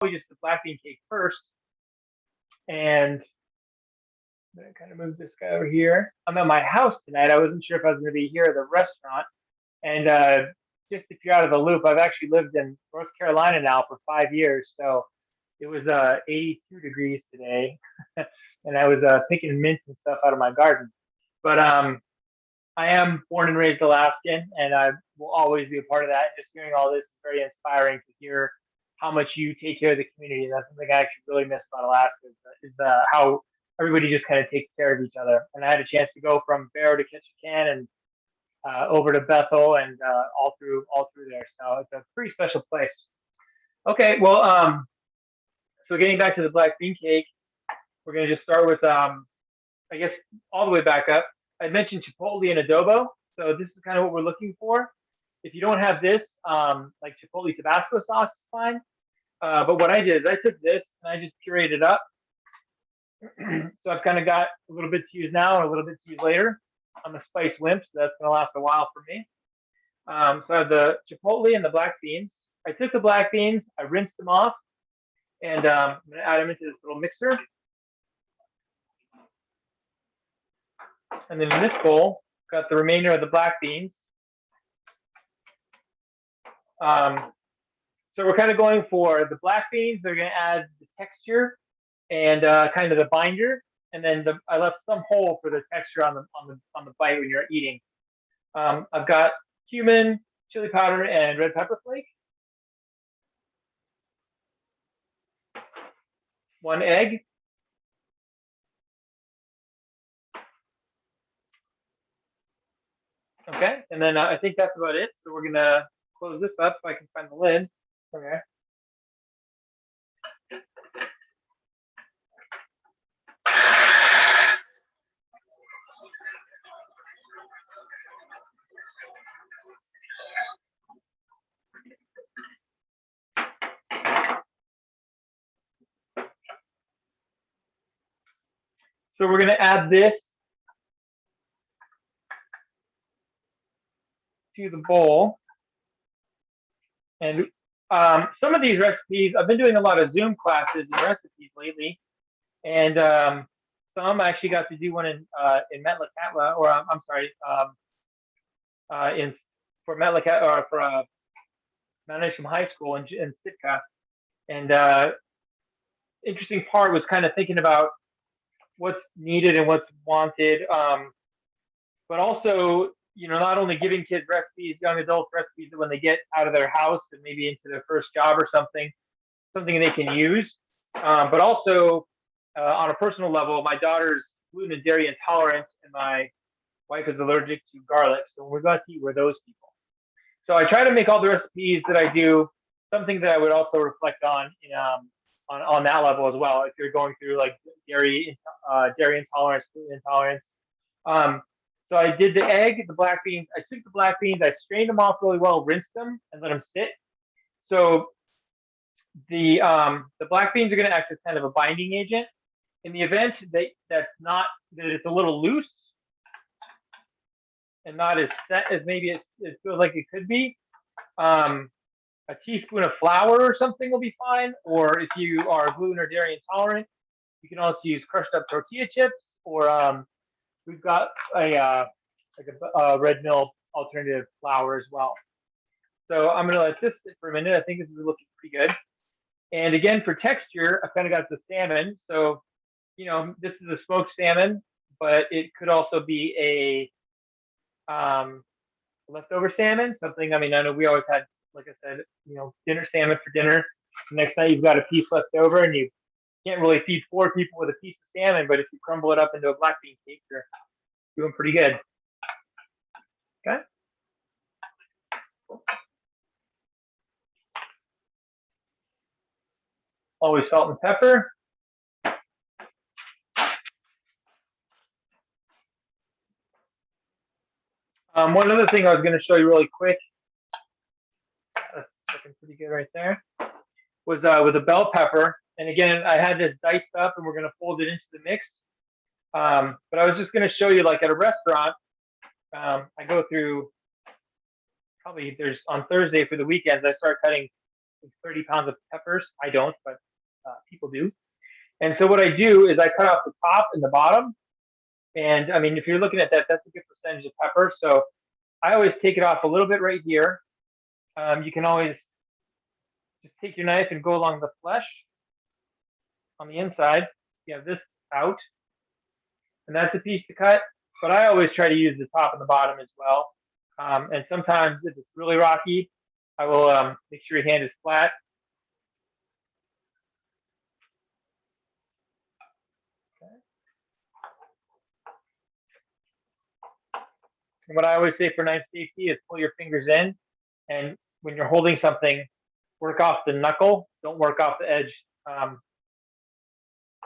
just the black bean cake first. And I'm gonna kind of move this guy over here. I'm at my house tonight. I wasn't sure if I was gonna be here at the restaurant. And just if you're out of the loop, I've actually lived in North Carolina now for 5 years. So it was 82 degrees today, and I was picking mint and stuff out of my garden. But I am born and raised Alaskan, and I will always be a part of that. Just hearing all this is very inspiring to hear how much you take care of the community. And that's something I actually really miss about Alaska is how everybody just kind of takes care of each other. And I had a chance to go from Barrow to Ketchikan and over to Bethel and all through there. So it's a pretty special place. Okay, well, so getting back to the black bean cake, we're gonna just start with I guess all the way back up. I mentioned chipotle and adobo, so this is kind of what we're looking for. If you don't have this, like chipotle Tabasco sauce is fine. But what I did is I took this and I just pureed it up. So I've kind of got a little bit to use now and a little bit to use later. I'm a spice wimp, so that's gonna last a while for me. So I have the chipotle and the black beans. I took the black beans, I rinsed them off, and I'm gonna add them into this little mixer. And then in this bowl, got the remainder of the black beans. So we're kind of going for the black beans. They're going to add the texture and kind of the binder, and then I left some whole for the texture on the bite when you're eating. I've got cumin, chili powder, and red pepper flake. 1 egg. Okay, and then I think that's about it. So we're gonna close this up if I can find the lid. Okay. So we're gonna add this to the bowl. And some of these recipes, I've been doing a lot of Zoom classes and recipes lately, and some I actually got to do one in Metlakatla, or I'm sorry, in for Metlakatla or for Mount Isham High School in Sitka. And interesting part was kind of thinking about what's needed and what's wanted, but also not only giving kids recipes, young adults recipes that when they get out of their house and maybe into their first job or something they can use, but also on a personal level, my daughter's gluten and dairy intolerant, and my wife is allergic to garlic, so we're going to eat, we're those people. So I try to make all the recipes that I do something that I would also reflect on on that level as well. If you're going through like dairy intolerance, gluten intolerance. So I did the egg, the black beans. I took the black beans, I strained them off really well, rinsed them, and let them sit. So the black beans are going to act as kind of a binding agent. In the event that it's a little loose and not as set as maybe it feels like it could be, a teaspoon of flour or something will be fine. Or if you are gluten or dairy intolerant, you can also use crushed up tortilla chips, or we've got a red mill alternative flour as well. So I'm gonna let this sit for a minute. I think this is looking pretty good. And again, for texture, I've kind of got the salmon. So this is a smoked salmon, but it could also be a leftover salmon. Something. I mean, I know we always had, like I said, dinner salmon for dinner. The next night you've got a piece left over, and you can't really feed 4 people with a piece of salmon, but if you crumble it up into a black bean cake, you're doing pretty good. Okay. Always salt and pepper. One other thing I was going to show you really quick, that's looking pretty good right there, was with a bell pepper. And again, I had this diced up, and we're going to fold it into the mix. But I was just going to show you, like at a restaurant, I go through, probably on Thursday for the weekends, I start cutting 30 pounds of peppers. I don't, but people do. And so what I do is I cut off the top and the bottom. And I mean, if you're looking at that, that's a good percentage of pepper. So I always take it off a little bit right here. You can always just take your knife and go along the flesh on the inside. You have this out, and that's a piece to cut. But I always try to use the top and the bottom as well. And sometimes if it's really rocky, I will make sure your hand is flat. Okay. And what I always say for knife safety is pull your fingers in, and when you're holding something, work off the knuckle. Don't work off the edge.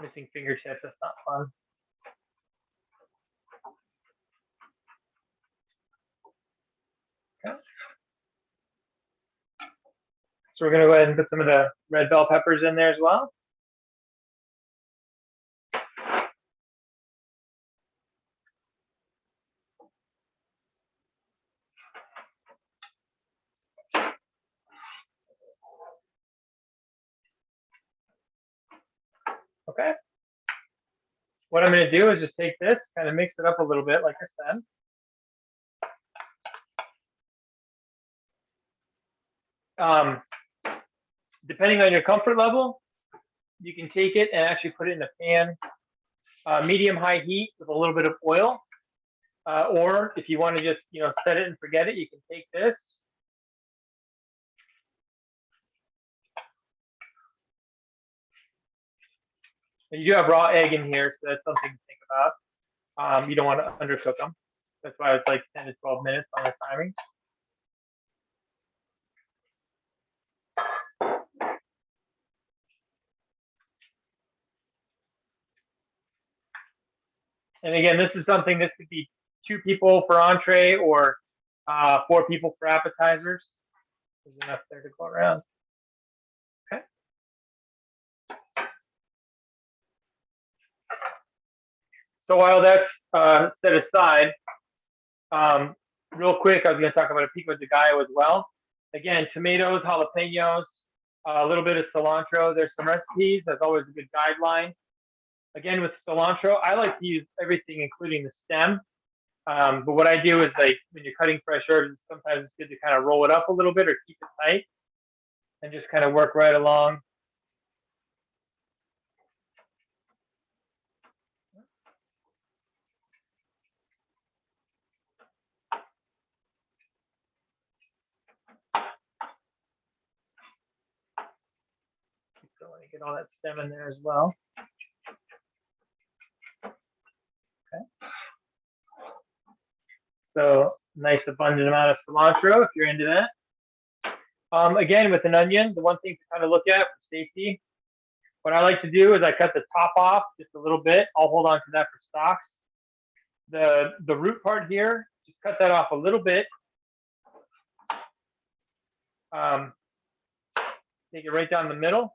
Missing fingertips, that's not fun. Okay. So we're going to go ahead and put some of the red bell peppers in there as well. Okay. What I'm going to do is just take this, kind of mix it up a little bit, like I said. Depending on your comfort level, you can take it and actually put it in a pan, medium-high heat with a little bit of oil. Or if you want to just, set it and forget it, you can take this. And you do have raw egg in here, so that's something to think about. You don't want to undercook them. That's why it's like 10 to 12 minutes on the timing. And again, this is something, this could be 2 people for entree or 4 people for appetizers. There's enough there to go around. Okay. So while that's set aside, real quick, I was going to talk about a pico de gallo as well. Again, tomatoes, jalapenos, a little bit of cilantro. There's some recipes. That's always a good guideline. Again, with cilantro, I like to use everything, including the stem. But what I do is, like, when you're cutting fresh herbs, sometimes it's good to kind of roll it up a little bit or keep it tight and just kind of work right along. So I want to get all that stem in there as well. Okay. So nice abundant amount of cilantro if you're into that. Again, with an onion, the one thing to kind of look at for safety, what I like to do is I cut the top off just a little bit. I'll hold on to that for stalks. The root part here, just cut that off a little bit. Take it right down the middle.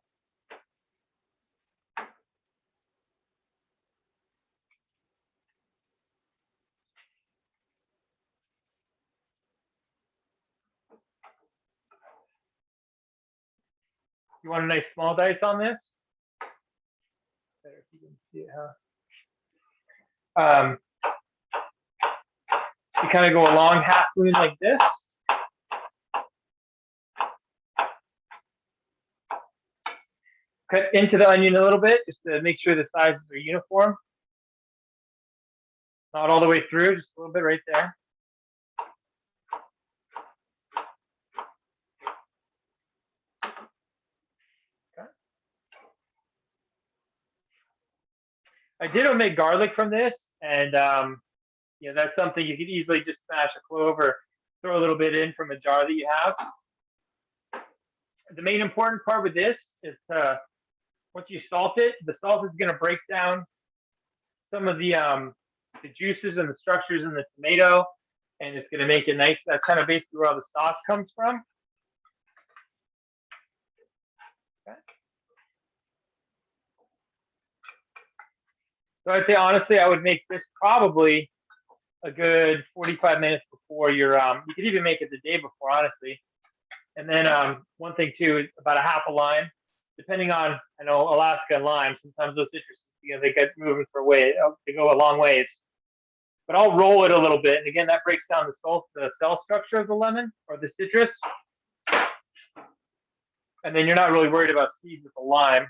You want a nice small dice on this? Better if you can see it, huh? You kind of go along half moon like this. Cut into the onion a little bit just to make sure the sizes are uniform. Not all the way through, just a little bit right there. Okay. I did omit garlic from this, and that's something you could easily just smash a clove or throw a little bit in from a jar that you have. The main important part with this is once you salt it, the salt is going to break down some of the juices and the structures in the tomato, and it's going to make it nice. That's kind of basically where all the sauce comes from. Okay. So I'd say, honestly, I would make this probably a good 45 minutes before your, you could even make it the day before, honestly. And then one thing too, about a half a lime, depending on, I know Alaska lime, sometimes those citruses, they get moving for way, they go a long ways. But I'll roll it a little bit, and again, that breaks down the cell structure of the lemon or the citrus. And then you're not really worried about seeds with the lime.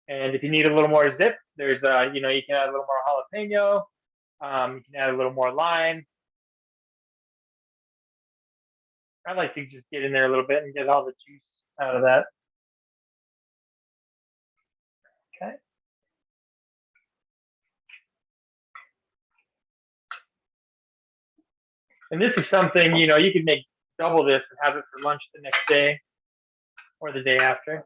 And if you need a little more zip, there's you can add a little more jalapeno. You can add a little more lime. I like to just get in there a little bit and get all the juice out of that. Okay. And this is something, you can make double this and have it for lunch the next day or the day after.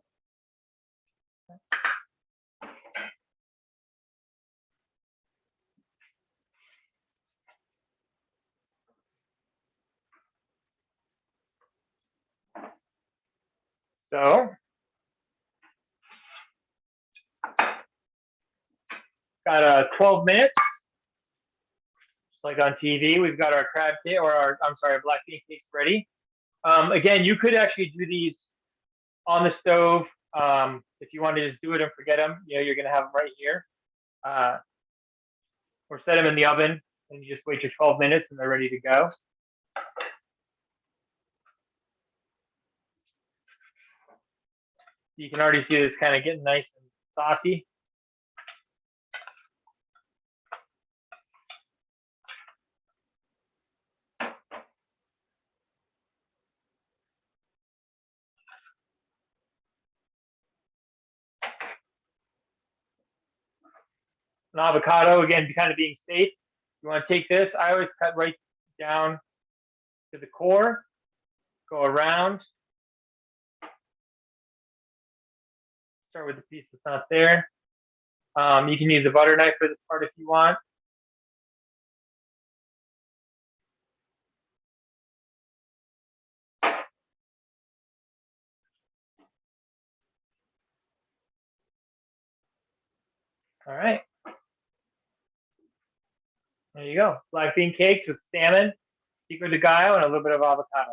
So, got 12 minutes. Just like on TV, we've got our crab cake, or our black bean cakes ready. Again, you could actually do these on the stove. If you want to just do it and forget them, you're going to have them right here. Or set them in the oven and you just wait your 12 minutes and they're ready to go. You can already see this kind of getting nice and saucy. An avocado, again, kind of being safe. You want to take this, I always cut right down to the core, go around. Start with the piece that's not there. You can use a butter knife for this part if you want. All right. There you go. Black bean cakes with salmon, pico de gallo, and a little bit of avocado.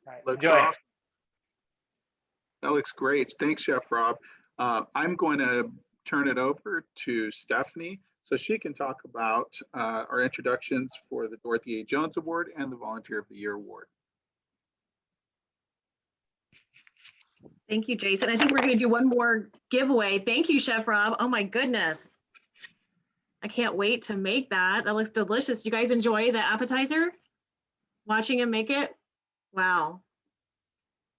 All right, Looks enjoy. awesome. That looks great. Thanks, Chef Rob. I'm going to turn it over to Stephanie so she can talk about our introductions for the Dorothy A. Jones Award and the Volunteer of the Year Award. Thank you, Jason. I think we're going to do one more giveaway. Thank you, Chef Rob. Oh my goodness. I can't wait to make that. That looks delicious. You guys enjoy the appetizer? Watching him make it? Wow.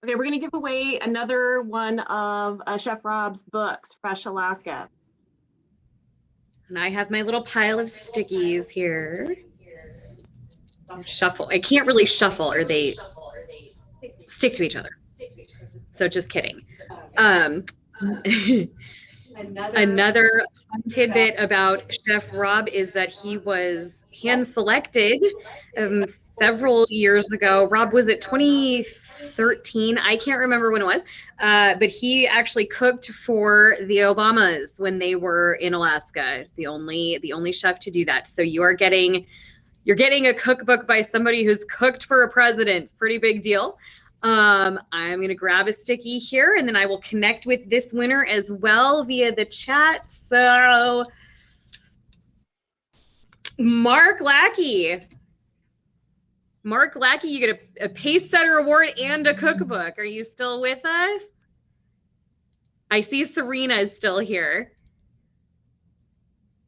Okay, we're going to give away another one of Chef Rob's books, Fresh Alaska. And I have my little pile of stickies here. Shuffle. I can't really shuffle or they stick to each other. So just kidding. Another fun tidbit about Chef Rob is that he was hand selected several years ago. Rob, was it 2013? I can't remember when it was, but he actually cooked for the Obamas when they were in Alaska. It's the only chef to do that. So you're getting a cookbook by somebody who's cooked for a president. It's a pretty big deal. I'm going to grab a sticky here and then I will connect with this winner as well via the chat. So Mark Lackey, you get a Pace Setter Award and a cookbook. Are you still with us? I see Serena is still here.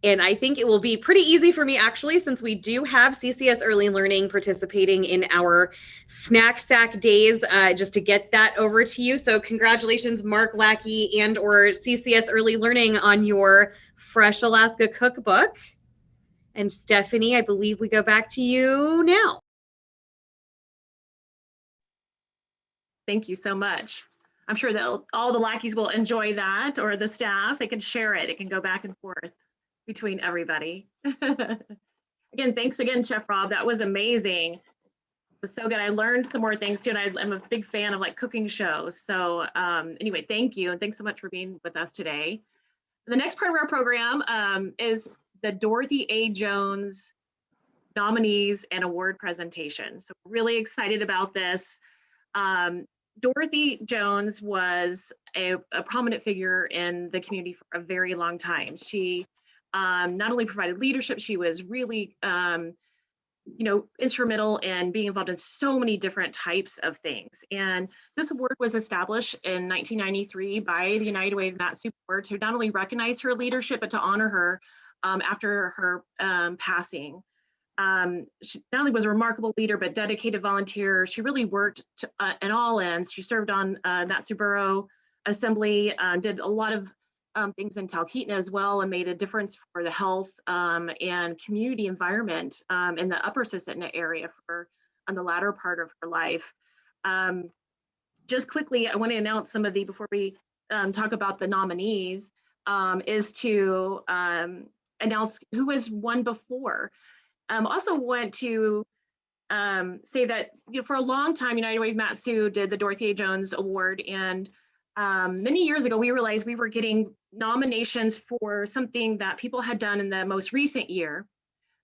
And I think it will be pretty easy for me, actually, since we do have CCS Early Learning participating in our Snack Sack days, just to get that over to you. So congratulations, Mark Lackey and or CCS Early Learning on your Fresh Alaska cookbook. And Stephanie, I believe we go back to you now. Thank you so much. I'm sure that all the lackeys will enjoy that, or the staff. They can share it. It can go back and forth between everybody. Again, thanks again, Chef Rob. That was amazing. It was so good. I learned some more things too, and I'm a big fan of like cooking shows. So anyway, thank you. And thanks so much for being with us today. The next part of our program is the Dorothy A. Jones nominees and award presentation. So really excited about this. Dorothy Jones was a prominent figure in the community for a very long time. She not only provided leadership, she was really instrumental in being involved in so many different types of things. And this award was established in 1993 by the United Way of Mat-Su Board to not only recognize her leadership, but to honor her after her passing. She not only was a remarkable leader, but dedicated volunteer. She really worked at all ends. She served on Mat-Su Borough Assembly, did a lot of things in Talkeetna as well, and made a difference for the health and community environment in the upper Susitna area on the latter part of her life. Just quickly, I want to announce some of before we talk about the nominees, is to announce who has won before. Also want to say that for a long time, United Way of Mat-Su did the Dorothy A. Jones Award, and many years ago, we realized we were getting nominations for something that people had done in the most recent year.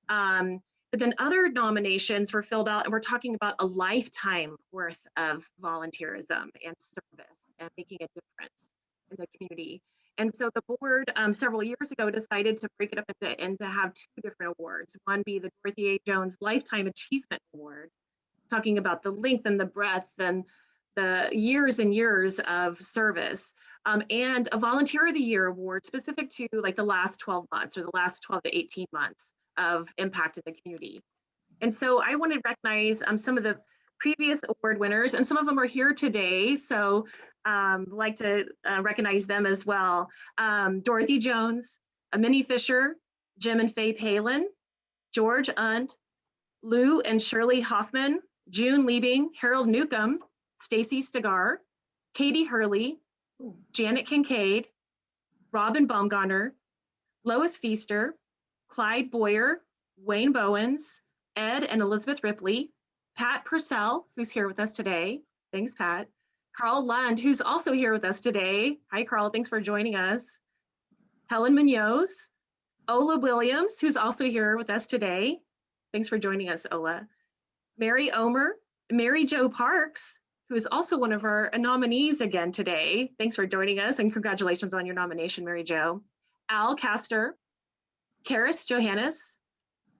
But then other nominations were filled out, and we're talking about a lifetime worth of volunteerism and service and making a difference in the community. And so the board several years ago decided to break it up and to have two different awards. One be the Dorothy A. Jones Lifetime Achievement Award, talking about the length and the breadth and the years and years of service, and a Volunteer of the Year award specific to like the last 12 months or the last 12 to 18 months of impact in the community. And so I want to recognize some of the previous award winners, and some of them are here today. So like to recognize them as well. Dorothy Jones, Minnie Fisher, Jim and Faye Palin, George Und, Lou and Shirley Hoffman, June Liebing, Harold Newcomb, Stacy Stegar, Katie Hurley, Janet Kincaid, Robin Baumgartner, Lois Feaster, Clyde Boyer, Wayne Bowens, Ed and Elizabeth Ripley, Pat Purcell, who's here with us today. Thanks, Pat. Carl Lund, who's also here with us today. Hi, Carl, thanks for joining us. Helen Munoz, Ola Williams, who's also here with us today. Thanks for joining us, Ola. Mary Omer, Mary Jo Parks, who is also one of our nominees again today. Thanks for joining us, and congratulations on your nomination, Mary Jo. Al Castor, Karis Johannes,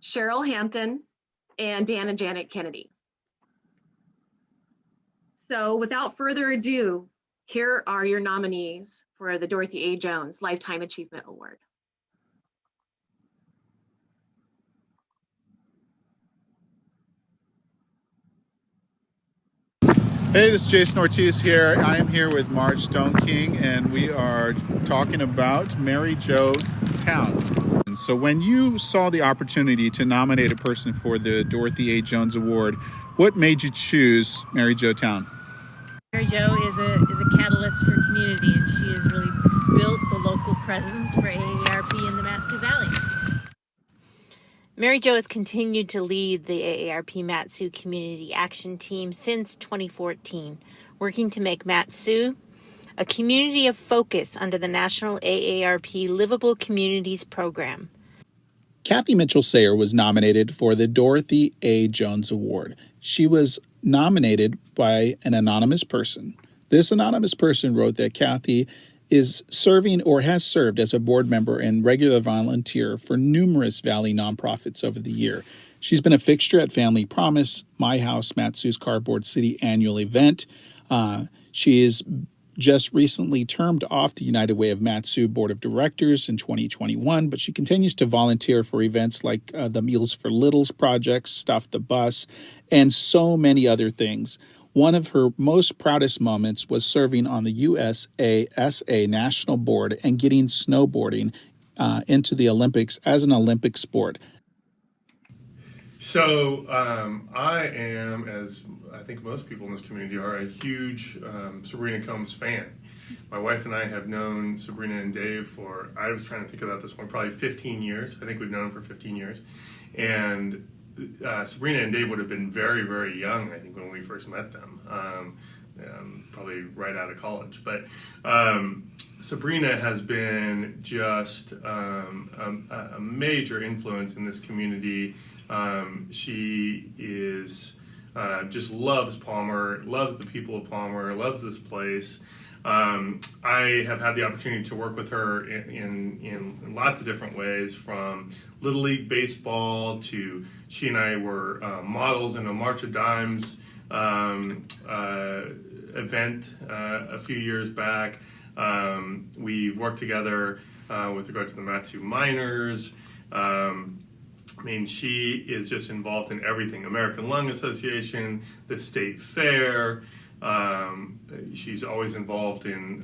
Cheryl Hampton, and Dan and Janet Kennedy. So without further ado, here are your nominees for the Dorothy A. Jones Lifetime Achievement Award. Hey, this is Jason Ortiz here. I am here with Marge Stone King, and we are talking about Mary Jo Town. And so when you saw the opportunity to nominate a person for the Dorothy A. Jones Award, what made you choose Mary Jo Town? Mary Jo is a catalyst for community, and she has really built the local presence for AARP in the Mat-Su Valley. Mary Jo has continued to lead the AARP Mat-Su Community Action Team since 2014, working to make Mat-Su a community of focus under the National AARP Livable Communities Program. Kathy Mitchell-Sayer was nominated for the Dorothy A. Jones Award. She was nominated by an anonymous person. This anonymous person wrote that Kathy is serving or has served as a board member and regular volunteer for numerous Valley nonprofits over the year. She's been a fixture at Family Promise, My House, Mat-Su's Cardboard City annual event. She is just recently termed off the United Way of Mat-Su Board of Directors in 2021, but she continues to volunteer for events like the Meals for Littles project, Stuff the Bus, and so many other things. One of her most proudest moments was serving on the USASA National Board and getting snowboarding into the Olympics as an Olympic sport. So I am, as I think most people in this community are, a huge Sabrina Combs fan. My wife and I have known Sabrina and Dave for, I was trying to think about this one, probably 15 years. I think we've known them for 15 years. And Sabrina and Dave would have been very, very young, I think, when we first met them. probably right out of college. But Sabrina has been just a major influence in this community. She is just loves Palmer, loves the people of Palmer, loves this place. I have had the opportunity to work with her in lots of different ways, from Little League Baseball to she and I were models in a March of Dimes event a few years back. We worked together with regard to the Matsu Miners. I mean, she is just involved in everything. American Lung Association, the State Fair. She's always involved in,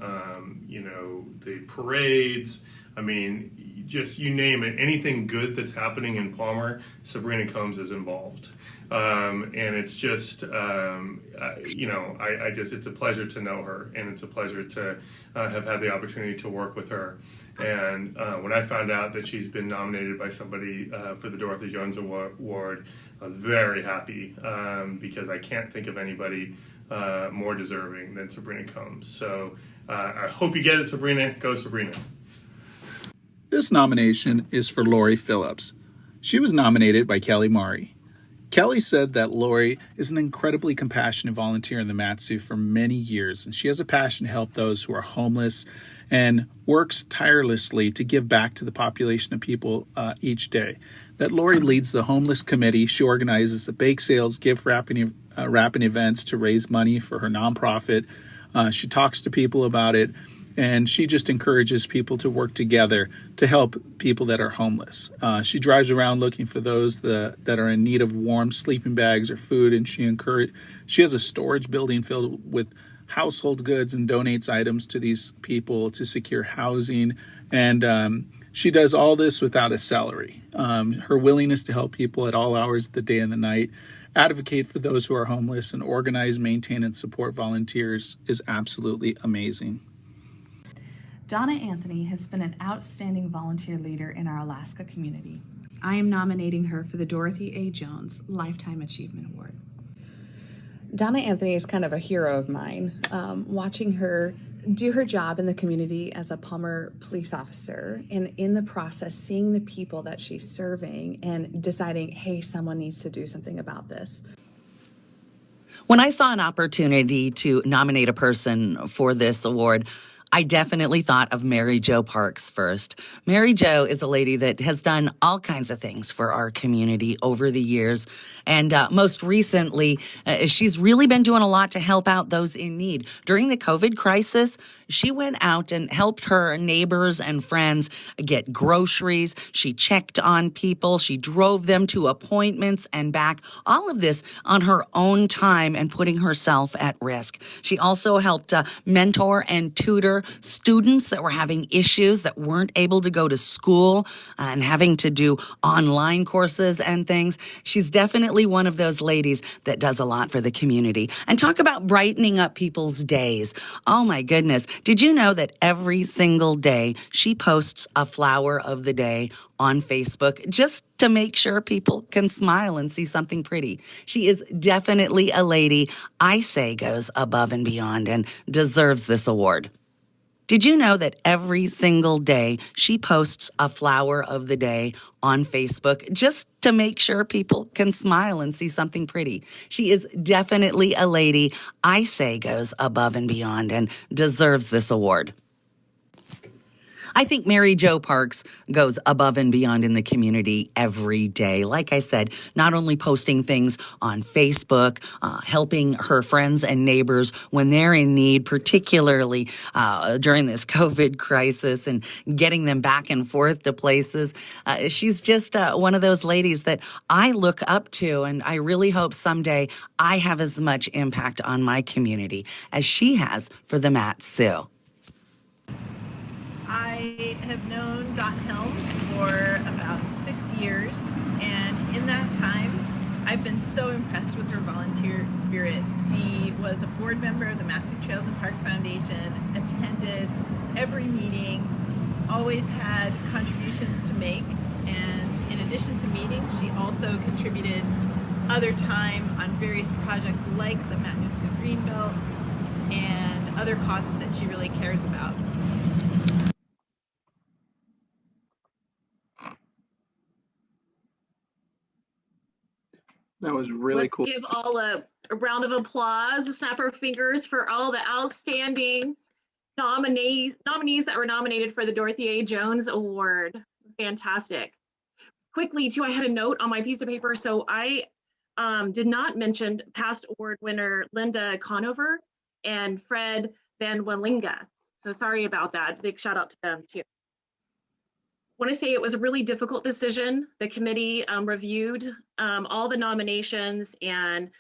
the parades. I mean, just you name it, anything good that's happening in Palmer, Sabrina Combs is involved. And it's just, it's a pleasure to know her, and it's a pleasure to have had the opportunity to work with her. And when I found out that she's been nominated by somebody for the Dorothy Jones Award, I was very happy because I can't think of anybody more deserving than Sabrina Combs. So I hope you get it, Sabrina. Go, Sabrina. This nomination is for Lori Phillips. She was nominated by Kelly Mari. Kelly said that Lori is an incredibly compassionate volunteer in the Matsu for many years, and she has a passion to help those who are homeless and works tirelessly to give back to the population of people each day. That Lori leads the homeless committee. She organizes the bake sales, gift wrapping events to raise money for her nonprofit. She talks to people about it, and she just encourages people to work together to help people that are homeless. She drives around looking for those that are in need of warm sleeping bags or food, and she has a storage building filled with household goods and donates items to these people to secure housing. And she does all this without a salary. Her willingness to help people at all hours of the day and the night, advocate for those who are homeless, and organize, maintain, and support volunteers is absolutely amazing. Donna Anthony has been an outstanding volunteer leader in our Alaska community. I am nominating her for the Dorothy A. Jones Lifetime Achievement Award. Donna Anthony is kind of a hero of mine. Watching her do her job in the community as a Palmer police officer, and in the process seeing the people that she's serving and deciding, hey, someone needs to do something about this. When I saw an opportunity to nominate a person for this award, I definitely thought of Mary Jo Parks first. Mary Jo is a lady that has done all kinds of things for our community over the years. And most recently, she's really been doing a lot to help out those in need. During the COVID crisis, she went out and helped her neighbors and friends get groceries. She checked on people. She drove them to appointments and back. All of this on her own time and putting herself at risk. She also helped mentor and tutor students that were having issues, that weren't able to go to school and having to do online courses and things. She's definitely one of those ladies that does a lot for the community. And talk about brightening up people's days. Oh my goodness. Did you know that every single day she posts a flower of the day on Facebook just to make sure people can smile and see something pretty? She is definitely a lady I say goes above and beyond and deserves this award. Did you know that every single day she posts a flower of the day on Facebook just to make sure people can smile and see something pretty? She is definitely a lady I say goes above and beyond and deserves this award. I think Mary Jo Parks goes above and beyond in the community every day. Like I said, not only posting things on Facebook, helping her friends and neighbors when they're in need, particularly during this COVID crisis, and getting them back and forth to places. She's just one of those ladies that I look up to, and I really hope someday I have as much impact on my community as she has for the Matsu. I have known Dot Helm for about 6 years, and in that time, I've been so impressed with her volunteer spirit. She was a board member of the Matsu Trails and Parks Foundation, attended every meeting, always had contributions to make, and in addition to meetings, she also contributed other time on various projects like the Matanuska Greenbelt, and other causes that she really cares about. That was really Let's cool. give all a round of applause, snap our fingers for all the outstanding nominees that were nominated for the Dorothy A. Jones Award. Fantastic. Quickly, too, I had a note on my piece of paper. So I did not mention past award winner Linda Conover and Fred Van Wallinga. So sorry about that. Big shout out to them, too. Want to say it was a really difficult decision. The committee reviewed all the nominations, and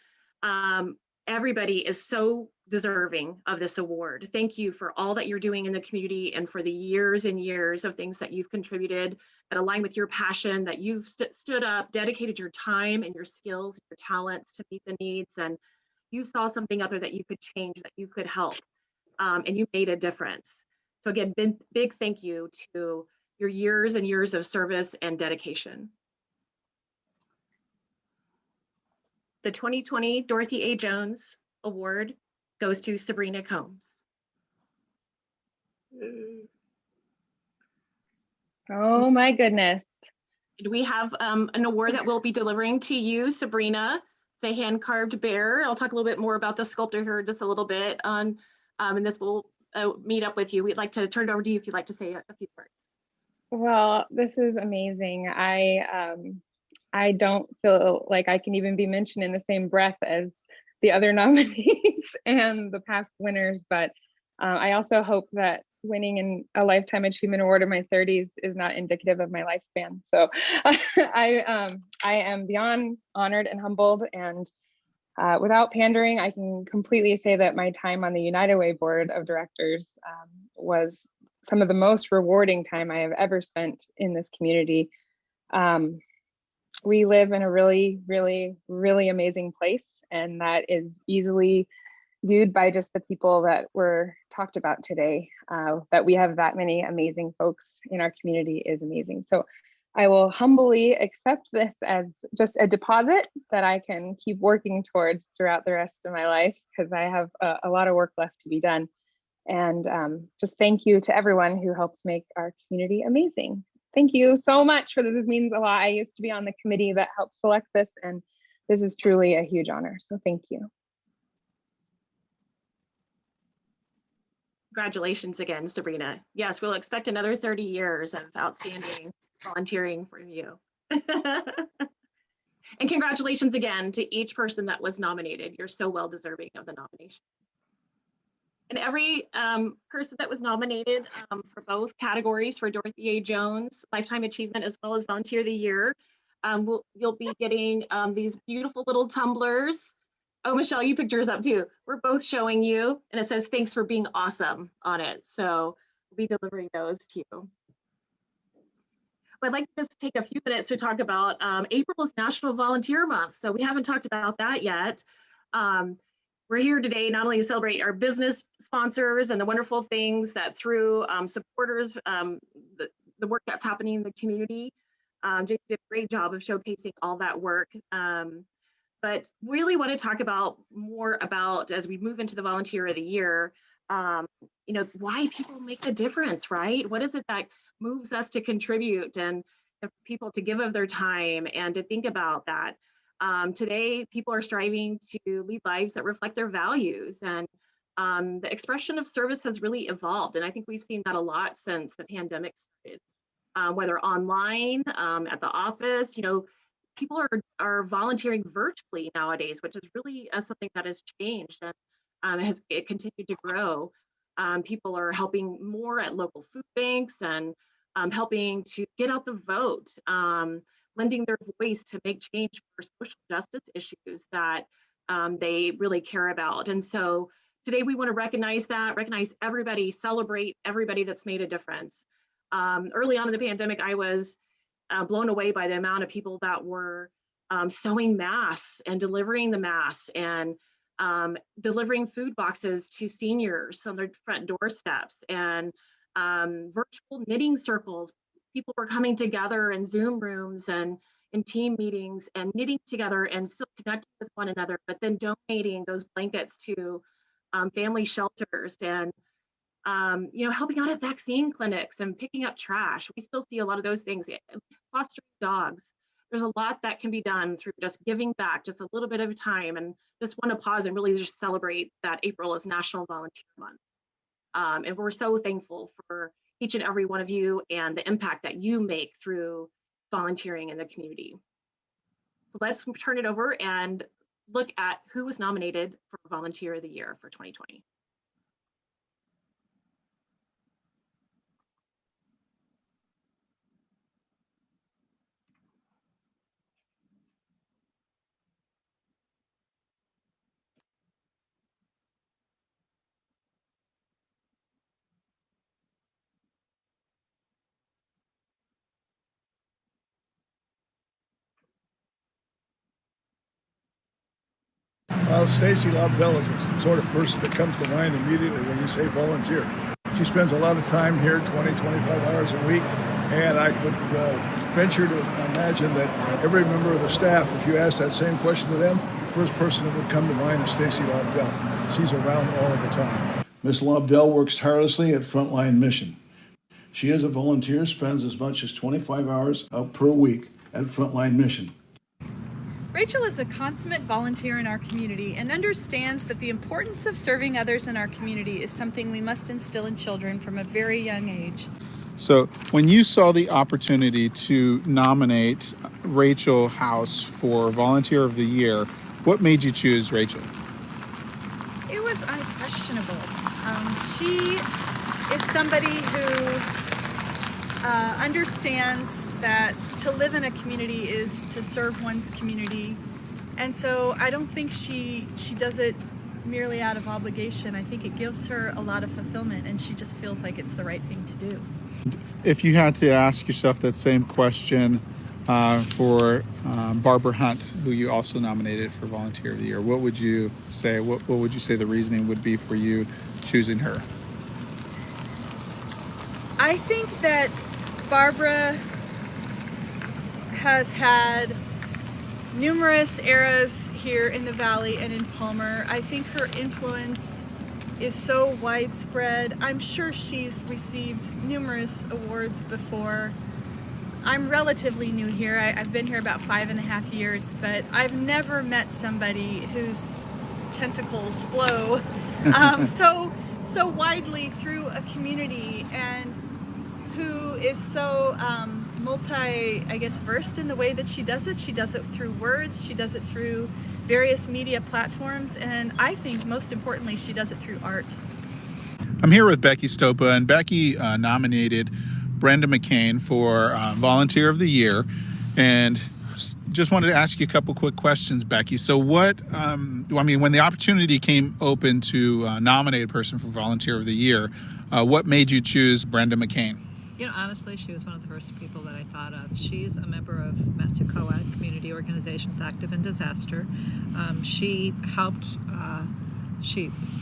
everybody is so deserving of this award. Thank you for all that you're doing in the community and for the years and years of things that you've contributed that align with your passion, that you've stood up, dedicated your time and your skills, your talents to meet the needs, and you saw something out there that you could change, that you could help, and you made a difference. So again, big thank you to your years and years of service and dedication. The 2020 Dorothy A. Jones Award goes to Sabrina Combs. Oh my goodness. We have an award that we'll be delivering to you, Sabrina. It's a hand-carved bear. I'll talk a little bit more about the sculptor here just a little bit on, and this will meet up with you. We'd like to turn it over to you if you'd like to say a few words. Well, this is amazing. I don't feel like I can even be mentioned in the same breath as the other nominees and the past winners, but I also hope that winning a Lifetime Achievement Award in my 30s is not indicative of my lifespan. So I am beyond honored and humbled, and without pandering, I can completely say that my time on the United Way Board of Directors was some of the most rewarding time I have ever spent in this community. We live in a really, really, really amazing place, and that is easily viewed by just the people that were talked about today. That we have that many amazing folks in our community is amazing. So I will humbly accept this as just a deposit that I can keep working towards throughout the rest of my life, because I have a lot of work left to be done. And just thank you to everyone who helps make our community amazing. Thank you so much for this. This means a lot. I used to be on the committee that helped select this, and this is truly a huge honor. So thank you. Congratulations again, Sabrina. Yes, we'll expect another 30 years of outstanding volunteering for you. And congratulations again to each person that was nominated. You're so well deserving of the nomination. And every person that was nominated for both categories for Dorothy A. Jones Lifetime Achievement as well as Volunteer of the Year, you'll be getting these beautiful little tumblers. Oh, Michelle, you picked yours up too. We're both showing you, and it says thanks for being awesome on it. So we'll be delivering those to you. I'd like to just take a few minutes to talk about April is National Volunteer Month. So we haven't talked about that yet. We're here today not only to celebrate our business sponsors and the wonderful things that through supporters, the work that's happening in the community. Jason did a great job of showcasing all that work. But really want to talk about more about, as we move into the Volunteer of the Year, you know, why people make a difference, right? What is it that moves us to contribute and for people to give of their time and to think about that? Today, people are striving to lead lives that reflect their values, and the expression of service has really evolved. And I think we've seen that a lot since the pandemic started, whether online, at the office, you know, people are volunteering virtually nowadays, which is really something that has changed and it continued to grow. People are helping more at local food banks and helping to get out the vote, lending their voice to make change for social justice issues that they really care about. And so today we want to recognize that, recognize everybody, celebrate everybody that's made a difference. Early on in the pandemic, I was blown away by the amount of people that were sewing masks and delivering the masks and delivering food boxes to seniors on their front doorsteps, and virtual knitting circles. People were coming together in Zoom rooms and in team meetings and knitting together and still connecting with one another, but then donating those blankets to family shelters, and helping out at vaccine clinics and picking up trash. We still see a lot of those things. Fostering dogs. There's a lot that can be done through just giving back, just a little bit of time. And just want to pause and really just celebrate that April is National Volunteer Month. And we're so thankful for each and every one of you and the impact that you make through volunteering in the community. So let's turn it over and look at who was nominated for Volunteer of the Year for 2020. Well, Stacy Lobdell is the sort of person that comes to mind immediately when you say volunteer. She spends a lot of time here, 20, 25 hours a week, and I would venture to imagine that every member of the staff, if you ask that same question to them, the first person that would come to mind is Stacy Lobdell. She's around all of the time. Miss Lobdell works tirelessly at Frontline Mission. She is a volunteer, spends as much as 25 hours out per week at Frontline Mission. Rachel is a consummate volunteer in our community and understands that the importance of serving others in our community is something we must instill in children from a very young age. So when you saw the opportunity to nominate Rachel House for Volunteer of the Year, what made you choose Rachel? It was unquestionable. She is somebody who understands that to live in a community is to serve one's community. And so I don't think she does it merely out of obligation. I think it gives her a lot of fulfillment, and she just feels like it's the right thing to do. If you had to ask yourself that same question for Barbara Hunt, who you also nominated for Volunteer of the Year, what would you say? What would you say the reasoning would be for you choosing her? I think that Barbara has had numerous eras here in the Valley and in Palmer. I think her influence is so widespread. I'm sure she's received numerous awards before. I'm relatively new here. I've been here about 5.5 years, but I've never met somebody whose tentacles flow so widely through a community, and who is so versed in the way that she does it. She does it through words, she does it through various media platforms, and I think most importantly, she does it through art. I'm here with Becky Stopa, and Becky nominated Brenda McCain for Volunteer of the Year, and just wanted to ask you a couple quick questions, Becky. So when the opportunity came open to nominate a person for Volunteer of the Year, what made you choose Brenda McCain? Honestly, she was one of the first people that I thought of. She's a member of Matsu Co-ed, Community Organizations Active in Disaster. She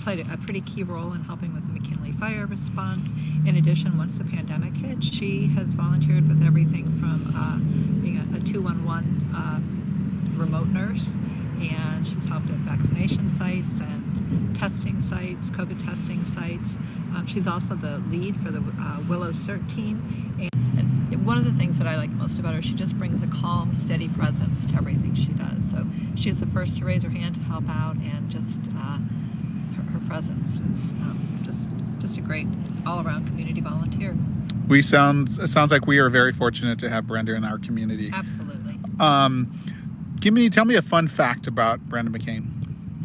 played a pretty key role in helping with the McKinley fire response. In addition, once the pandemic hit, she has volunteered with everything from being a 211 remote nurse, and she's helped at vaccination sites and testing sites, COVID testing sites. She's also the lead for the Willow CERT team. And one of the things that I like most about her, she just brings a calm, steady presence to everything she does. So she's the first to raise her hand to help out, and just her presence is just a great all-around community volunteer. It sounds like we are very fortunate to have Brenda in our community. Absolutely. Tell me a fun fact about Brenda McCain.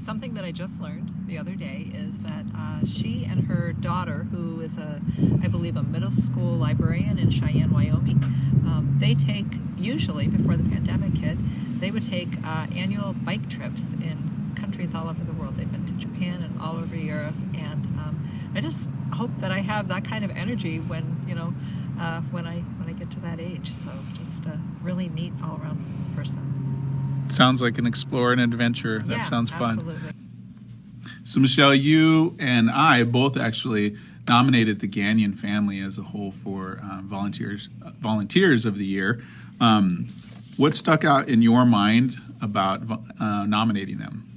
Something that I just learned the other day is that she and her daughter, who is I believe a middle school librarian in Cheyenne, Wyoming, they take, usually before the pandemic hit, they would take annual bike trips in countries all over the world. They've been to Japan and all over Europe, and I just hope that I have that kind of energy when I get to that age. So just a really neat all-around person. Sounds like an explorer and adventure. That sounds fun. Absolutely. So Michelle, you and I both actually nominated the Gagnon family as a whole for volunteers of the year. What stuck out in your mind about nominating them?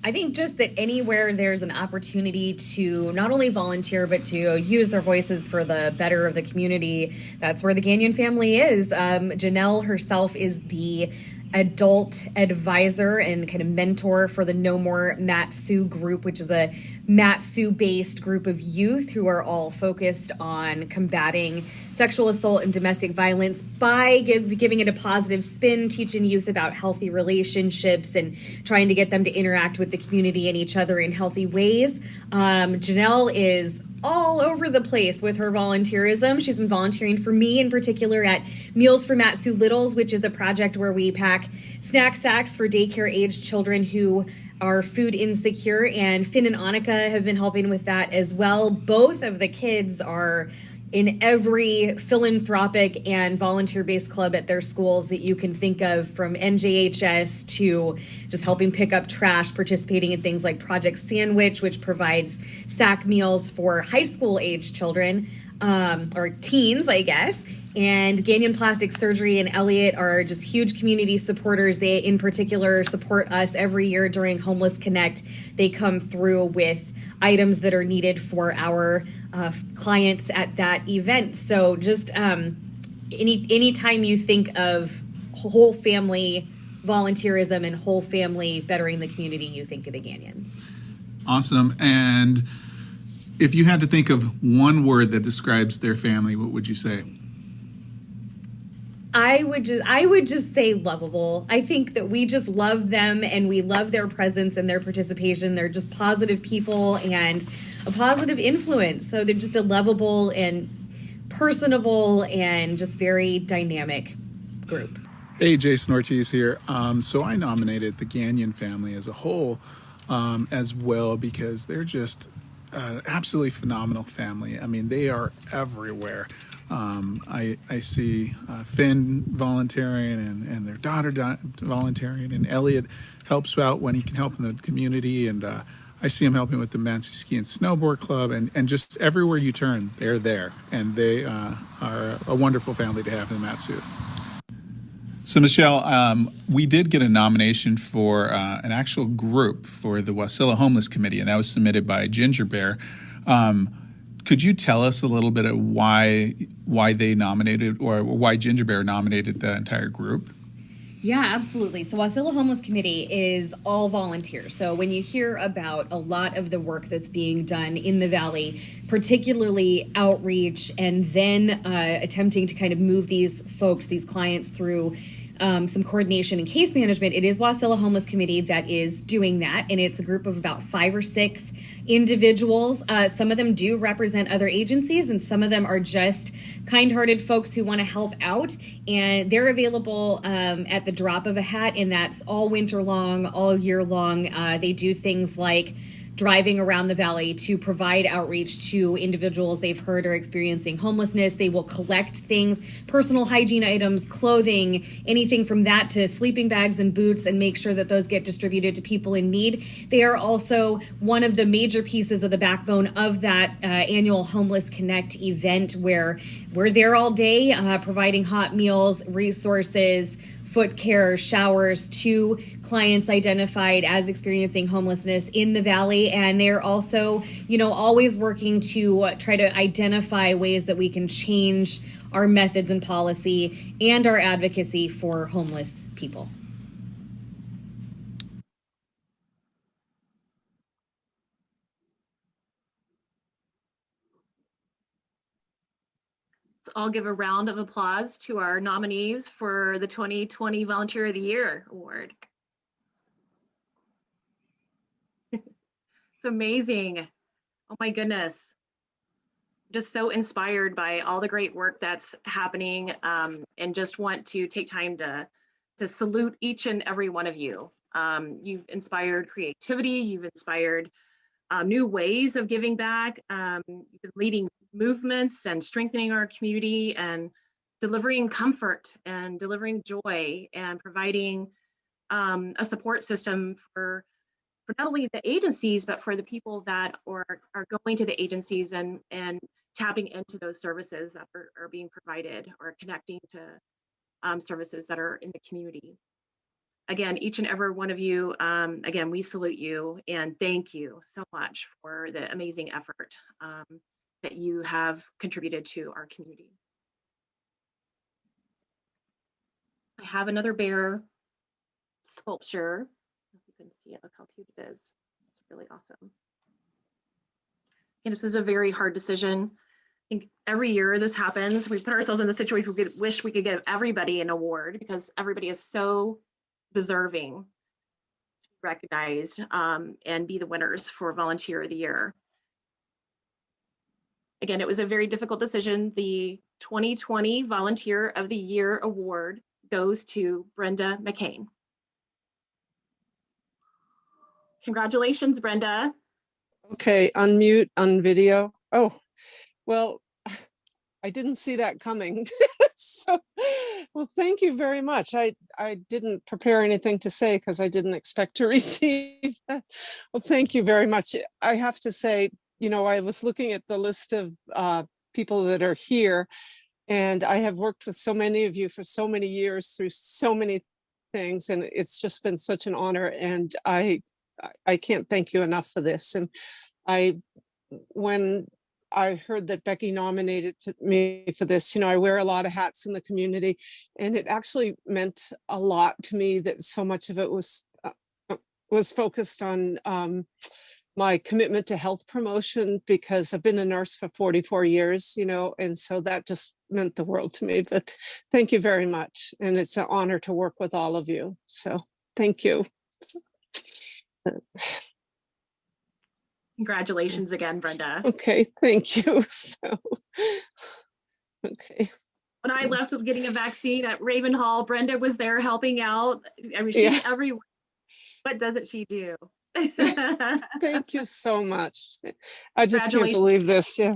I think just that anywhere there's an opportunity to not only volunteer, but to use their voices for the better of the community, that's where the Gagnon family is. Janelle herself is the adult advisor and kind of mentor for the No More Mat-Su group, which is a Mat-Su based group of youth who are all focused on combating sexual assault and domestic violence by giving it a positive spin, teaching youth about healthy relationships and trying to get them to interact with the community and each other in healthy ways. Janelle is all over the place with her volunteerism. She's been volunteering for me in particular at Meals for Mat-Su Littles, which is a project where we pack snack sacks for daycare aged children who are food insecure, and Finn and Annika have been helping with that as well. Both of the kids are in every philanthropic and volunteer-based club at their schools that you can think of, from NJHS to just helping pick up trash, participating in things like Project Sandwich, which provides sack meals for high school age children, or teens, I guess. And Gagnon Plastic Surgery and Elliott are just huge community supporters. They, in particular, support us every year during Homeless Connect. They come through with items that are needed for our clients at that event. So just anytime you think of whole family volunteerism and whole family bettering the community, you think of the Gagnons. Awesome. And if you had to think of one word that describes their family, what would you say? I would just say lovable. I think that we just love them and we love their presence and their participation. They're just positive people and a positive influence. So they're just a lovable and personable and just very dynamic group. Hey, Jason Ortiz here. So I nominated the Gagnon family as a whole as well, because they're just absolutely phenomenal family. I mean, they are everywhere. I see Finn volunteering and their daughter volunteering, and Elliot helps out when he can help in the community, and I see him helping with the Mat-Su Ski and Snowboard Club, and just everywhere you turn, they're there, and they are a wonderful family to have in Mat-Su. So Michelle, we did get a nomination for an actual group for the Wasilla Homeless Committee, and that was submitted by Ginger Bear. Could you tell us a little bit of why they nominated, or why Ginger Bear nominated the entire group? Yeah, absolutely. So Wasilla Homeless Committee is all volunteers. So when you hear about a lot of the work that's being done in the Valley, particularly outreach and then attempting to kind of move these folks, these clients through some coordination and case management, it is Wasilla Homeless Committee that is doing that. And it's a group of about 5 or 6 individuals. Some of them do represent other agencies, and some of them are just kind-hearted folks who want to help out. And they're available at the drop of a hat, and that's all winter long, all year long. They do things like driving around the Valley to provide outreach to individuals they've heard are experiencing homelessness. They will collect things, personal hygiene items, clothing, anything from that to sleeping bags and boots, and make sure that those get distributed to people in need. They are also one of the major pieces of the backbone of that annual Homeless Connect event, where we're there all day providing hot meals, resources, foot care, showers to clients identified as experiencing homelessness in the Valley. And they're also, always working to try to identify ways that we can change our methods and policy and our advocacy for homeless people. I'll give a round of applause to our nominees for the 2020 Volunteer of the Year Award. It's amazing. Oh my goodness. Just so inspired by all the great work that's happening, and just want to take time to salute each and every one of you. You've inspired creativity, you've inspired new ways of giving back, you've been leading movements and strengthening our community and delivering comfort and delivering joy and providing a support system for not only the agencies, but for the people that are going to the agencies and tapping into those services that are being provided, or connecting to services that are in the community. again, each and every one of you, again, we salute you and thank you so much for the amazing effort that you have contributed to our community. I have another bear sculpture. If you can see it, look how cute it is. It's really awesome. And this is a very hard decision. I think every year this happens. We put ourselves in the situation we wish we could give everybody an award because everybody is so deserving to be recognized and be the winners for Volunteer of the Year. Again, it was a very difficult decision. The 2020 Volunteer of the Year award goes to Brenda McCain. Congratulations, Brenda. Okay, unmute on video. Oh, well, I didn't see that coming. So, well, thank you very much. I didn't prepare anything to say because I didn't expect to receive that. Well, thank you very much. I have to say, you know, I was looking at the list of people that are here, and I have worked with so many of you for so many years through so many things, and it's just been such an honor, and I can't thank you enough for this. And when I heard that Becky nominated me for this, you know, I wear a lot of hats in the community, and it actually meant a lot to me that so much of it was focused on my commitment to health promotion, because I've been a nurse for 44 years, you know, and so that just meant the world to me. But thank you very much. And it's an honor to work with all of you. So thank you. Congratulations again, Brenda. Okay, thank you. So, okay. When I left with getting a vaccine at Ravenhall, Brenda was there helping out. I mean, she's everywhere. What doesn't she do? Thank you so much. I just can't believe this. Yeah.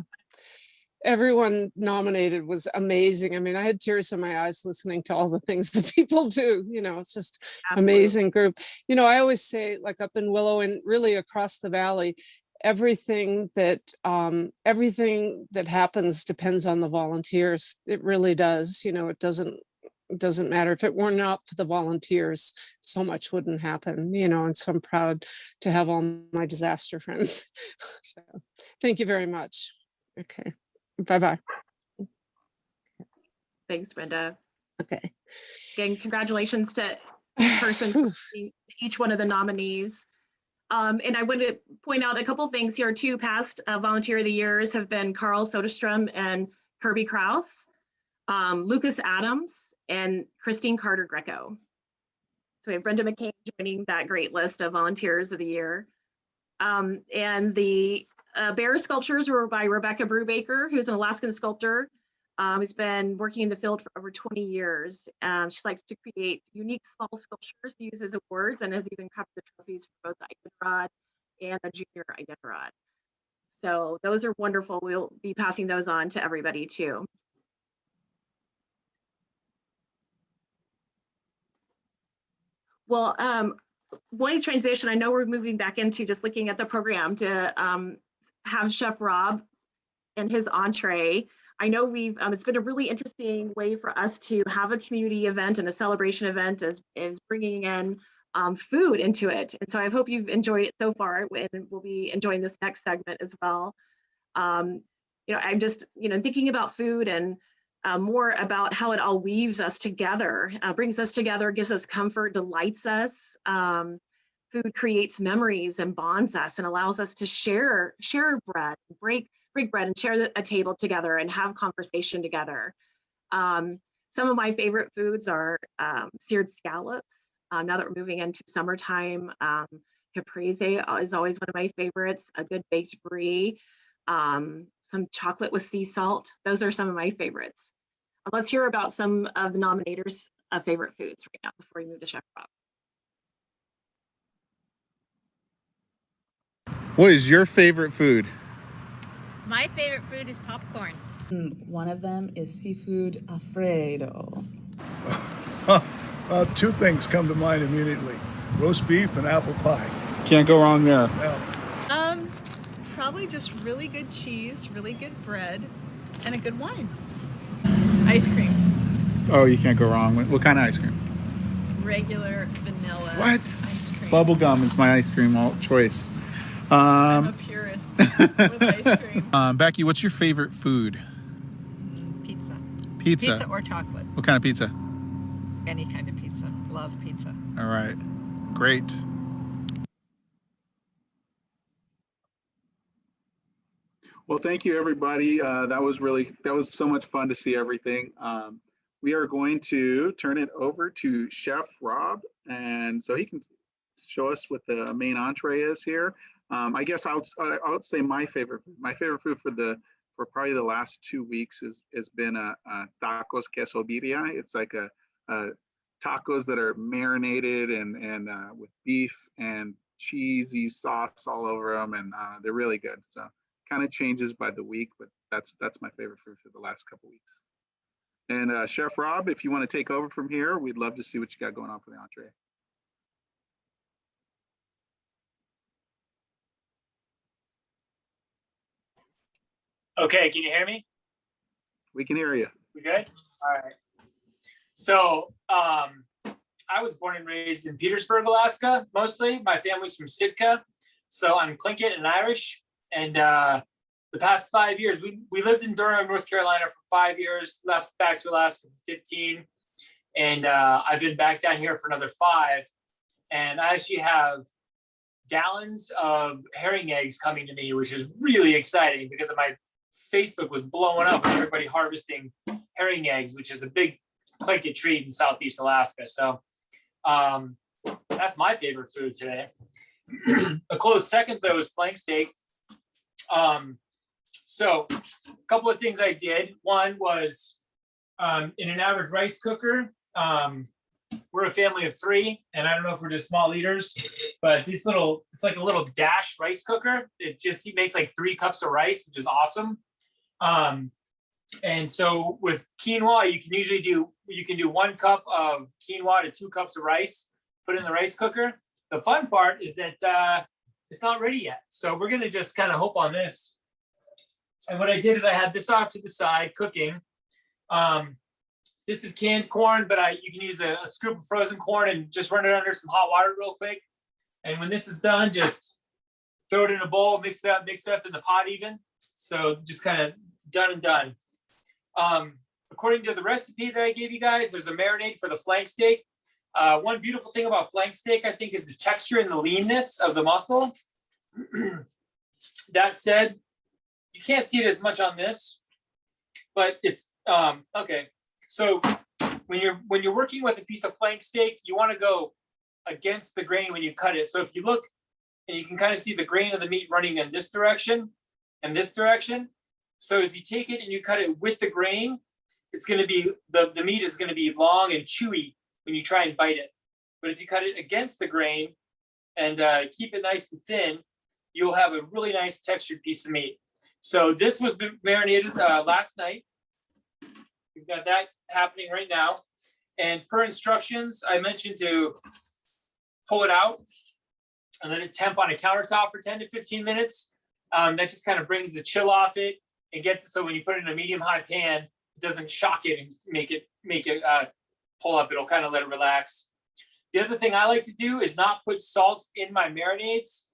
Everyone nominated was amazing. I mean, I had tears in my eyes listening to all the things that people do. You know, it's just amazing group. You know, I always say, like up in Willow and really across the valley, everything that happens depends on the volunteers. It really does. You know, it doesn't matter. If it were not for the volunteers, so much wouldn't happen, you know, and so I'm proud to have all my disaster friends. So thank you very much. Okay. Bye-bye. Thanks, Brenda. Okay. Again, congratulations to each person, each one of the nominees. And I want to point out a couple things here too. Past Volunteer of the Years have been Carl Soderstrom and Kirby Kraus, Lucas Adams, and Christine Carter Greco. So we have Brenda McCain joining that great list of Volunteers of the Year. And the bear sculptures were by Rebecca Brubaker, who's an Alaskan sculptor who's been working in the field for over 20 years. She likes to create unique small sculptures to use as awards, and has even covered the trophies for both the Iditarod and the Junior Iditarod. So those are wonderful. We'll be passing those on to everybody too. Well, wanting to transition, I know we're moving back into just looking at the program to have Chef Rob and his entree. I know we've, it's been a really interesting way for us to have a community event and a celebration event is bringing in food into it. And so I hope you've enjoyed it so far, and we'll be enjoying this next segment as well. You know, I'm just, you know, thinking about food and more about how it all weaves us together, brings us together, gives us comfort, delights us. Food creates memories and bonds us and allows us to share bread, break bread and share a table together and have conversation together. Some of my favorite foods are seared scallops. Now that we're moving into summertime, caprese is always one of my favorites, a good baked brie, some chocolate with sea salt. Those are some of my favorites. Let's hear about some of the nominators' favorite foods right now before we move to Chef Rob. What is your favorite food? My favorite food is popcorn. One of them is seafood Alfredo. Two things come to mind immediately: roast beef and apple pie. Can't go wrong there. Yeah. Probably just really good cheese, really good bread, and a good wine. Ice cream. Oh, you can't go wrong. What kind of ice cream? regular vanilla What? ice cream. Bubblegum is my ice cream choice. I'm a purist with ice cream. Becky, what's your favorite food? Pizza. Pizza. Pizza or chocolate. What kind of pizza? Any kind of pizza. Love pizza. All right. Great. Well, thank you, everybody. That was so much fun to see everything. We are going to turn it over to Chef Rob, and so he can show us what the main entree is here. I guess I would say my favorite food for probably the last 2 weeks has been a tacos queso birria. It's like a tacos that are marinated and with beef and cheesy sauce all over them, and they're really good. So kind of changes by the week, but that's my favorite food for the last couple weeks. And Chef Rob, if you want to take over from here, we'd love to see what you got going on for the entree. Okay, can you hear me? We can hear you. We good? All right. So I was born and raised in Petersburg, Alaska, mostly. My family's from Sitka. So I'm Tlingit and Irish. And the past 5 years, we lived in Durham, North Carolina for 5 years, left back to Alaska for 15. And I've been back down here for another 5. And I actually have gallons of herring eggs coming to me, which is really exciting because my Facebook was blowing up with everybody harvesting herring eggs, which is a big Tlingit treat in Southeast Alaska. So that's my favorite food today. A close second, though, is flank steak. So a couple of things I did. One was in an average rice cooker. We're a family of 3, and I don't know if we're just small eaters, but it's like a little dash rice cooker. It makes like 3 cups of rice, which is awesome. And so with quinoa, you can do 1 cup of quinoa to 2 cups of rice, put it in the rice cooker. The fun part is that it's not ready yet. So we're going to just kind of hope on this. And what I did is I had this off to the side cooking. This is canned corn, but you can use a scoop of frozen corn and just run it under some hot water real quick. And when this is done, just throw it in a bowl, mix it up in the pot even. So just kind of done and done. According to the recipe that I gave you guys, there's a marinade for the flank steak. One beautiful thing about flank steak, I think, is the texture and the leanness of the muscle. That said, you can't see it as much on this, but it's okay. So when you're working with a piece of flank steak, you want to go against the grain when you cut it. So if you look, and you can kind of see the grain of the meat running in this direction and this direction. So if you take it and you cut it with the grain, it's going to be the meat is going to be long and chewy when you try and bite it. But if you cut it against the grain and keep it nice and thin, you'll have a really nice textured piece of meat. So this was marinated last night. We've got that happening right now. And per instructions, I mentioned to pull it out and let it temp on a countertop for 10 to 15 minutes. That just kind of brings the chill off it and gets it so when you put it in a medium-high pan, it doesn't shock it and make it pull up. It'll kind of let it relax. The other thing I like to do is not put salt in my marinades.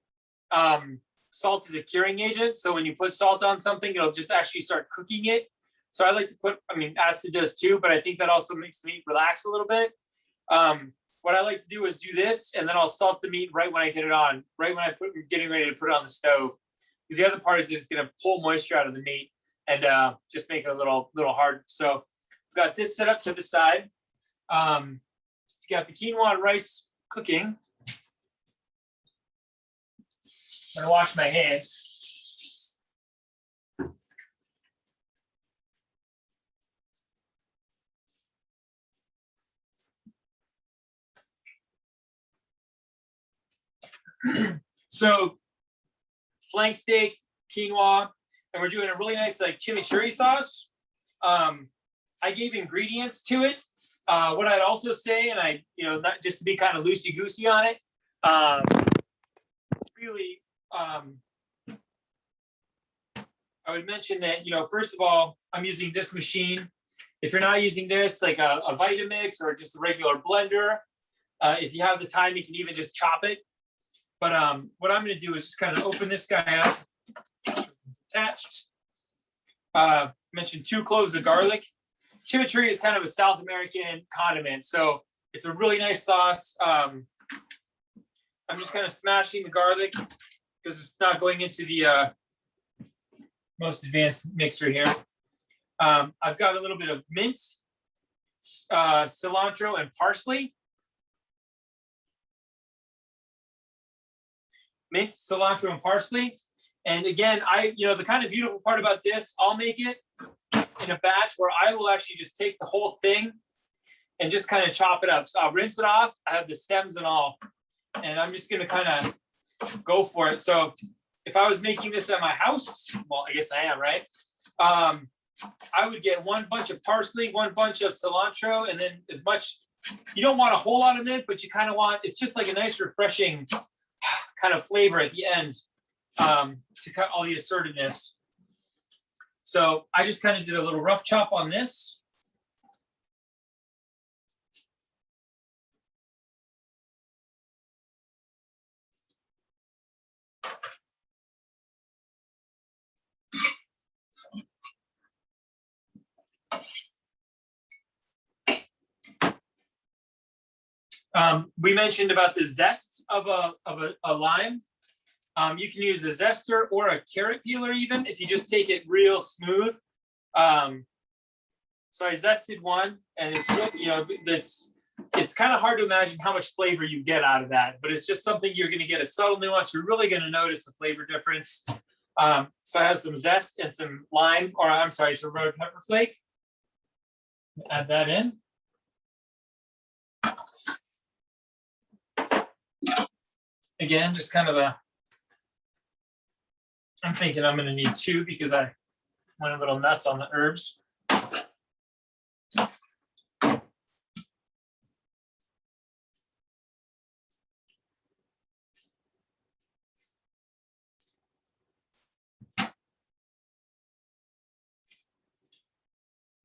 Salt is a curing agent. So when you put salt on something, it'll just actually start cooking it. So I like to put, acid does too, but I think that also makes the meat relax a little bit. What I like to do is do this, and then I'll salt the meat right when I get it on, right when getting ready to put it on the stove. Because the other part is just going to pull moisture out of the meat and just make it a little hard. So I've got this set up to the side. You got the quinoa and rice cooking. I'm going to wash my hands. So flank steak, quinoa, and we're doing a really nice chimichurri sauce. I gave ingredients to it. What I'd also say, and not just to be kind of loosey-goosey on it, really, I would mention that, first of all, I'm using this machine. If you're not using this, like a Vitamix or just a regular blender, If you have the time, you can even just chop it. But what I'm going to do is just kind of open this guy up. It's attached. Mentioned 2 cloves of garlic. Chimichurri is kind of a South American condiment, so it's a really nice sauce. I'm just kind of smashing the garlic because it's not going into the most advanced mixer here. I've got a little bit of mint, cilantro, and parsley. Mint, cilantro, and parsley. And again, the kind of beautiful part about this, I'll make it in a batch where I will actually just take the whole thing and just kind of chop it up. So I'll rinse it off. I have the stems and all, and I'm just going to kind of go for it. So if I was making this at my house, well, I guess I am, right? I would get 1 bunch of parsley, 1 bunch of cilantro, and then as much, you don't want a whole lot of mint, but you kind of want, it's just like a nice refreshing kind of flavor at the end to cut all the assertiveness. So I just kind of did a little rough chop on this. We mentioned about the zest of a lime. You can use a zester or a carrot peeler even if you just take it real smooth. So I zested one, and it's it's kind of hard to imagine how much flavor you get out of that, but it's just something you're going to get a subtle nuance. You're really going to notice the flavor difference. So I have some zest and some lime, or I'm sorry, some red pepper flake. Add that in. Again, just kind of I'm thinking I'm going to need 2 because I went a little nuts on the herbs.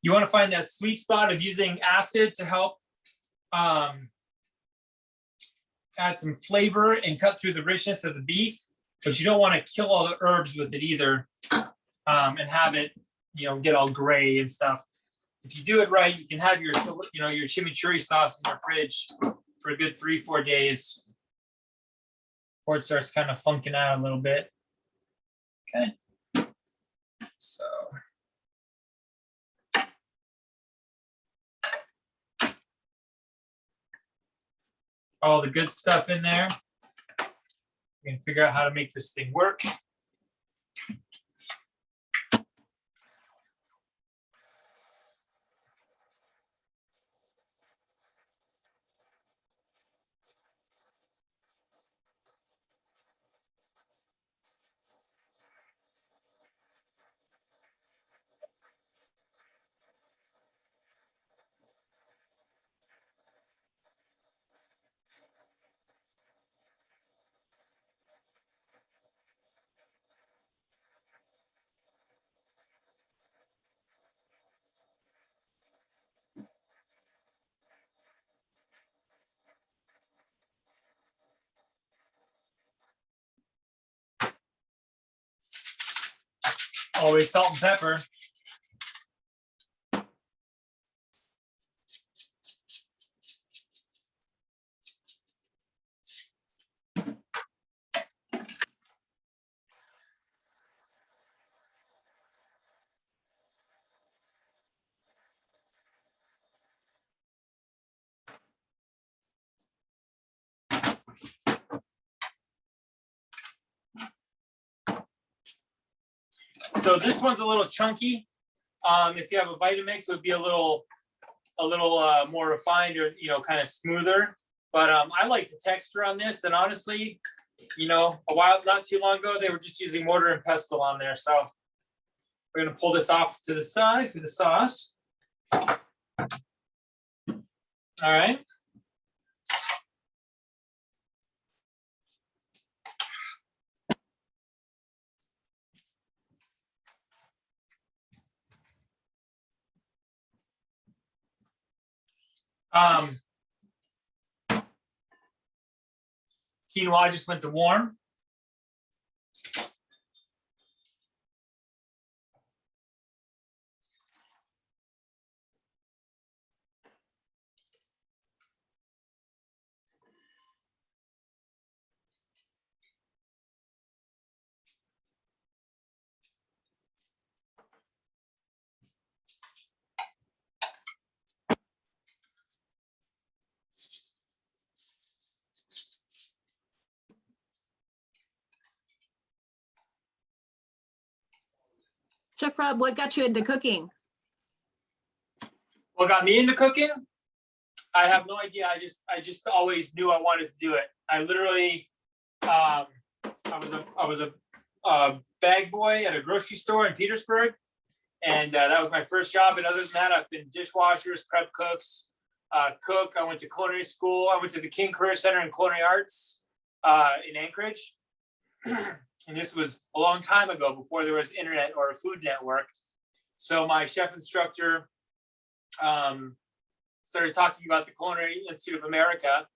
You want to find that sweet spot of using acid to help add some flavor and cut through the richness of the beef, but you don't want to kill all the herbs with it either, and have it, get all gray and stuff. If you do it right, you can have your, your chimichurri sauce in your fridge for a good 3-4 days before it starts kind of funking out a little bit. Okay, so. All the good stuff in there. We can figure out how to make this thing work. Always salt and pepper. So this one's a little chunky. If you have a Vitamix, it would be a little more refined, or kind of smoother. But I like the texture on this, and honestly, not too long ago, they were just using mortar and pestle on there. So we're gonna pull this off to the side for the sauce. All right. quinoa just went to warm. Chef Rob, what got you into cooking? What got me into cooking? I have no idea. I just always knew I wanted to do it. I literally, I was a bag boy at a grocery store in Petersburg, and that was my first job. And other than that, I've been dishwashers, prep cooks, cook. I went to culinary school. I went to the King Career Center in Culinary Arts in Anchorage. And this was a long time ago, before there was internet or a Food Network. So my chef instructor started talking about the Culinary Institute of America.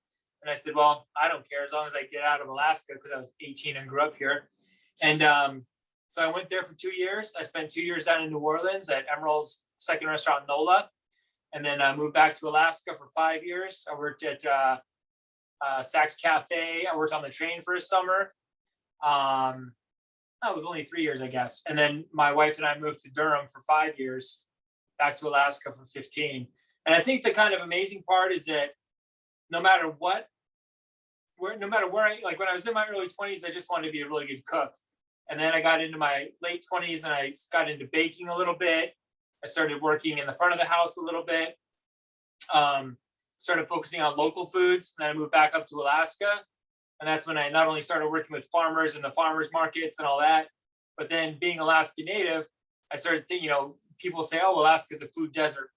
And I said, well, I don't care as long as I get out of Alaska, because I was 18 and grew up here. And so I went there for 2 years. I spent 2 years down in New Orleans at Emerald's second restaurant, Nola. And then I moved back to Alaska for 5 years. I worked at Saks Cafe. I worked on the train for a summer. That was only 3 years, I guess. And then my wife and I moved to Durham for 5 years, back to Alaska for 15. And I think the kind of amazing part is that no matter where I, like when I was in my early 20s, I just wanted to be a really good cook. And then I got into my late 20s and I got into baking a little bit. I started working in the front of the house a little bit. Started focusing on local foods. And then I moved back up to Alaska. And that's when I not only started working with farmers and the farmers markets and all that, but then being Alaska native, I started thinking, people say, oh, Alaska's a food desert.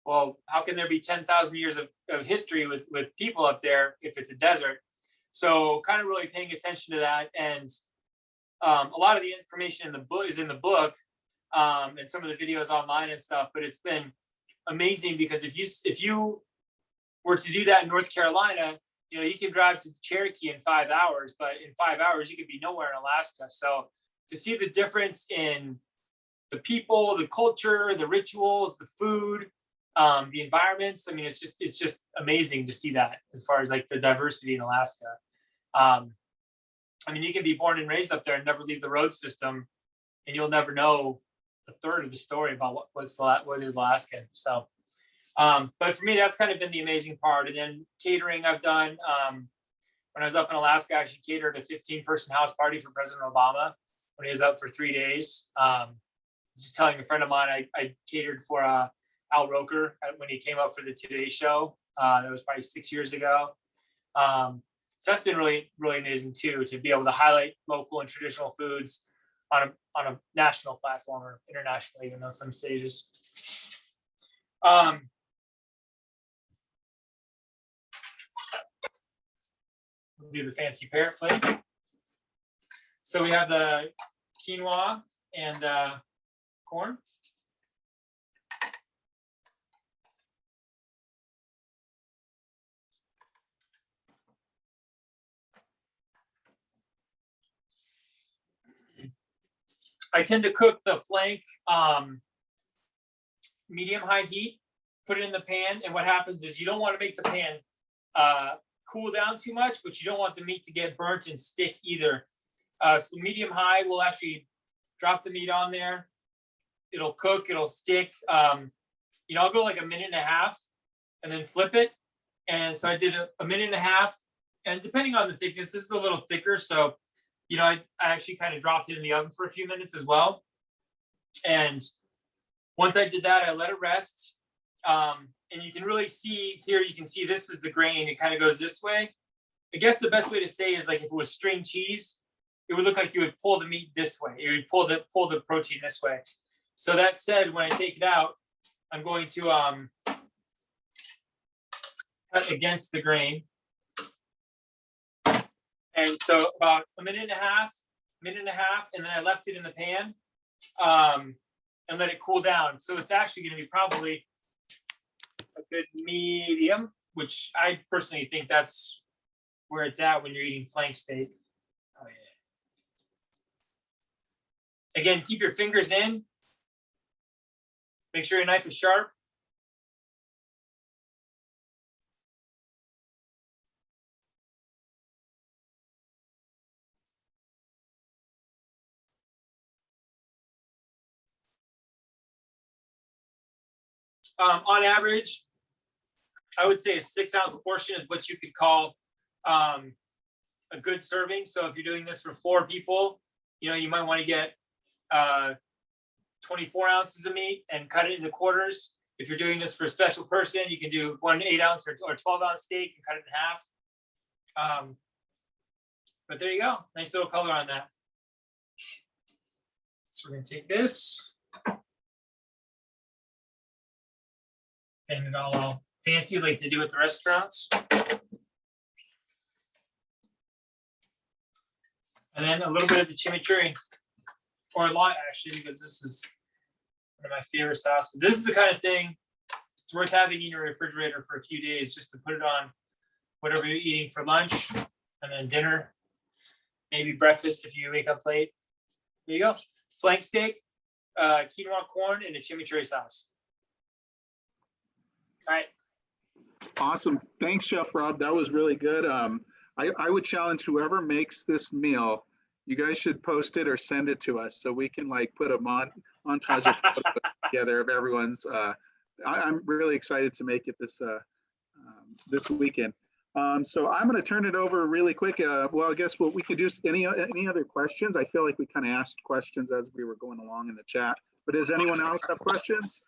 Well, how can there be 10,000 years of history with people up there if it's a desert? So kind of really paying attention to that. And a lot of the information in the book is in the book and some of the videos online and stuff, but it's been amazing because if you were to do that in North Carolina, you can drive to Cherokee in 5 hours, but in 5 hours, you could be nowhere in Alaska. So to see the difference in the people, the culture, the rituals, the food, the environments, I mean, it's just amazing to see that as far as like the diversity in Alaska. I mean, you can be born and raised up there and never leave the road system, and you'll never know a third of the story about what is Alaskan. So, but for me, that's kind of been the amazing part. And then catering I've done, when I was up in Alaska, I actually catered a 15-person house party for President Obama when he was up for 3 days. Just telling a friend of mine, I catered for Al Roker when he came up for the Today Show. That was probably 6 years ago. So that's been really, really amazing too, to be able to highlight local and traditional foods on a national platform or internationally, even on some stages. We'll do the fancy parrot plate. So we have the quinoa and corn. I tend to cook the flank medium-high heat, put it in the pan, and what happens is you don't want to make the pan cool down too much, but you don't want the meat to get burnt and stick either. So medium-high will actually drop the meat on there. It'll cook, it'll stick. I'll go like a minute and a half and then flip it. And so I did a minute and a half, and depending on the thickness, this is a little thicker, so I actually kind of dropped it in the oven for a few minutes as well. And once I did that, I let it rest. And you can really see here, you can see this is the grain. It kind of goes this way. I guess the best way to say is like if it was string cheese, it would look like you would pull the meat this way. You would pull the protein this way. So that said, when I take it out, I'm going to cut against the grain. And so about a minute and a half, and then I left it in the pan and let it cool down. So it's actually going to be probably a good medium, which I personally think that's where it's at when you're eating flank steak. Oh yeah. Again, keep your fingers in. Make sure your knife is sharp. On average, I would say a 6-ounce portion is what you could call a good serving. So if you're doing this for 4 people, you might want to get 24 ounces of meat and cut it into quarters. If you're doing this for a special person, you can do 1 8-ounce or 12-ounce steak and cut it in half. But there you go. Nice little color on that. So we're going to take this. And it all fancy like they do at the restaurants. And then a little bit of the chimichurri, or a lot actually, because this is one of my favorite sauces. This is the kind of thing it's worth having in your refrigerator for a few days, just to put it on whatever you're eating for lunch, and then dinner, maybe breakfast if you wake up late. There you go. Flank steak, quinoa corn, and a chimichurri sauce. All right. Awesome. Thanks, Chef Rob. That was really good. I would challenge whoever makes this meal, you guys should post it or send it to us so we can like put a montage of photos together of everyone's. I'm really excited to make it this weekend. So I'm going to turn it over really quick. Well, I guess what we could do, any other questions? I feel like we kind of asked questions as we were going along in the chat, but does anyone else have questions?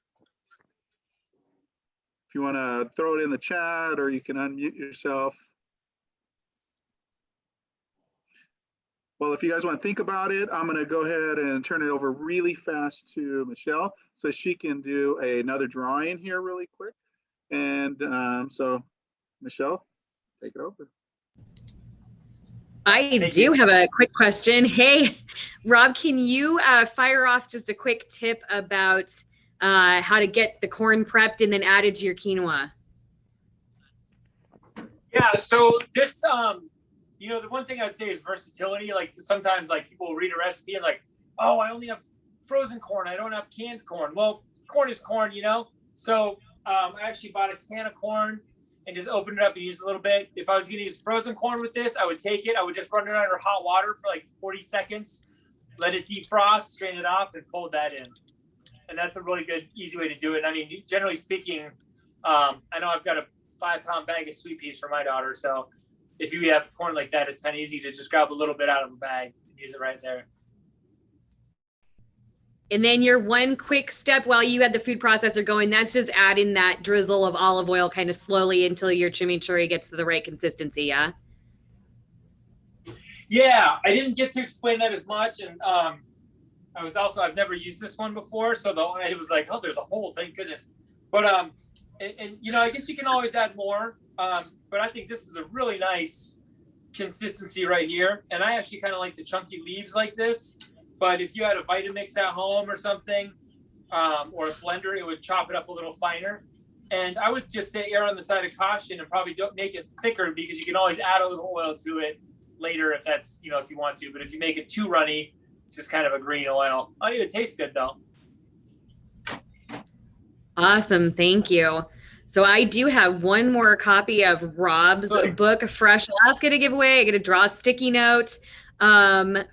If you want to throw it in the chat, or you can unmute yourself. Well, if you guys want to think about it, I'm going to go ahead and turn it over really fast to Michelle so she can do another drawing here really quick. And so, Michelle, take it over. I do have a quick question. Hey, Rob, can you fire off just a quick tip about how to get the corn prepped and then added to your quinoa? Yeah, so this, the one thing I'd say is versatility. Like sometimes like people will read a recipe and like, oh, I only have frozen corn. I don't have canned corn. Well, corn is corn, So I actually bought a can of corn and just opened it up and used a little bit. If I was going to use frozen corn with this, I would take it. I would just run it under hot water for like 40 seconds, let it defrost, strain it off, and fold that in. And that's a really good, easy way to do it. I mean, generally speaking, I know I've got a 5-pound bag of sweet peas for my daughter. So if you have corn like that, it's kind of easy to just grab a little bit out of a bag and use it right there. And then your one quick step while you had the food processor going, that's just adding that drizzle of olive oil kind of slowly until your chimichurri gets to the right consistency, yeah? Yeah, I didn't get to explain that as much. And I've never used this one before. So it was like, oh, there's a hole, thank goodness. But, I guess you can always add more. But I think this is a really nice consistency right here. And I actually kind of like the chunky leaves like this. But if you had a Vitamix at home or something, or a blender, it would chop it up a little finer. And I would just say err on the side of caution and probably don't make it thicker, because you can always add a little oil to it later if that's, if you want to. But if you make it too runny, it's just kind of a green oil. Oh, it tastes good though. Awesome, thank you. So I do have one more copy of Rob's book, Fresh Alaska, to give away. I get to draw a sticky note.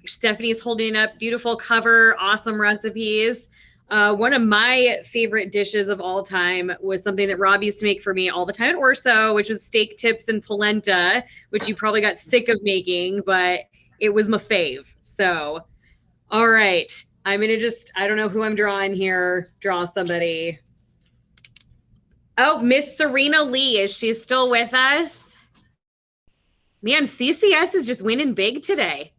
Stephanie's holding up beautiful cover, awesome recipes. One of my favorite dishes of all time was something that Rob used to make for me all the time at Orso, which was steak tips and polenta, which you probably got sick of making, but it was my fave. So, all right, I'm gonna I don't know who I'm drawing here, draw somebody. Oh, Miss Serena Lee, is she still with us? Man, CCS is just winning big today.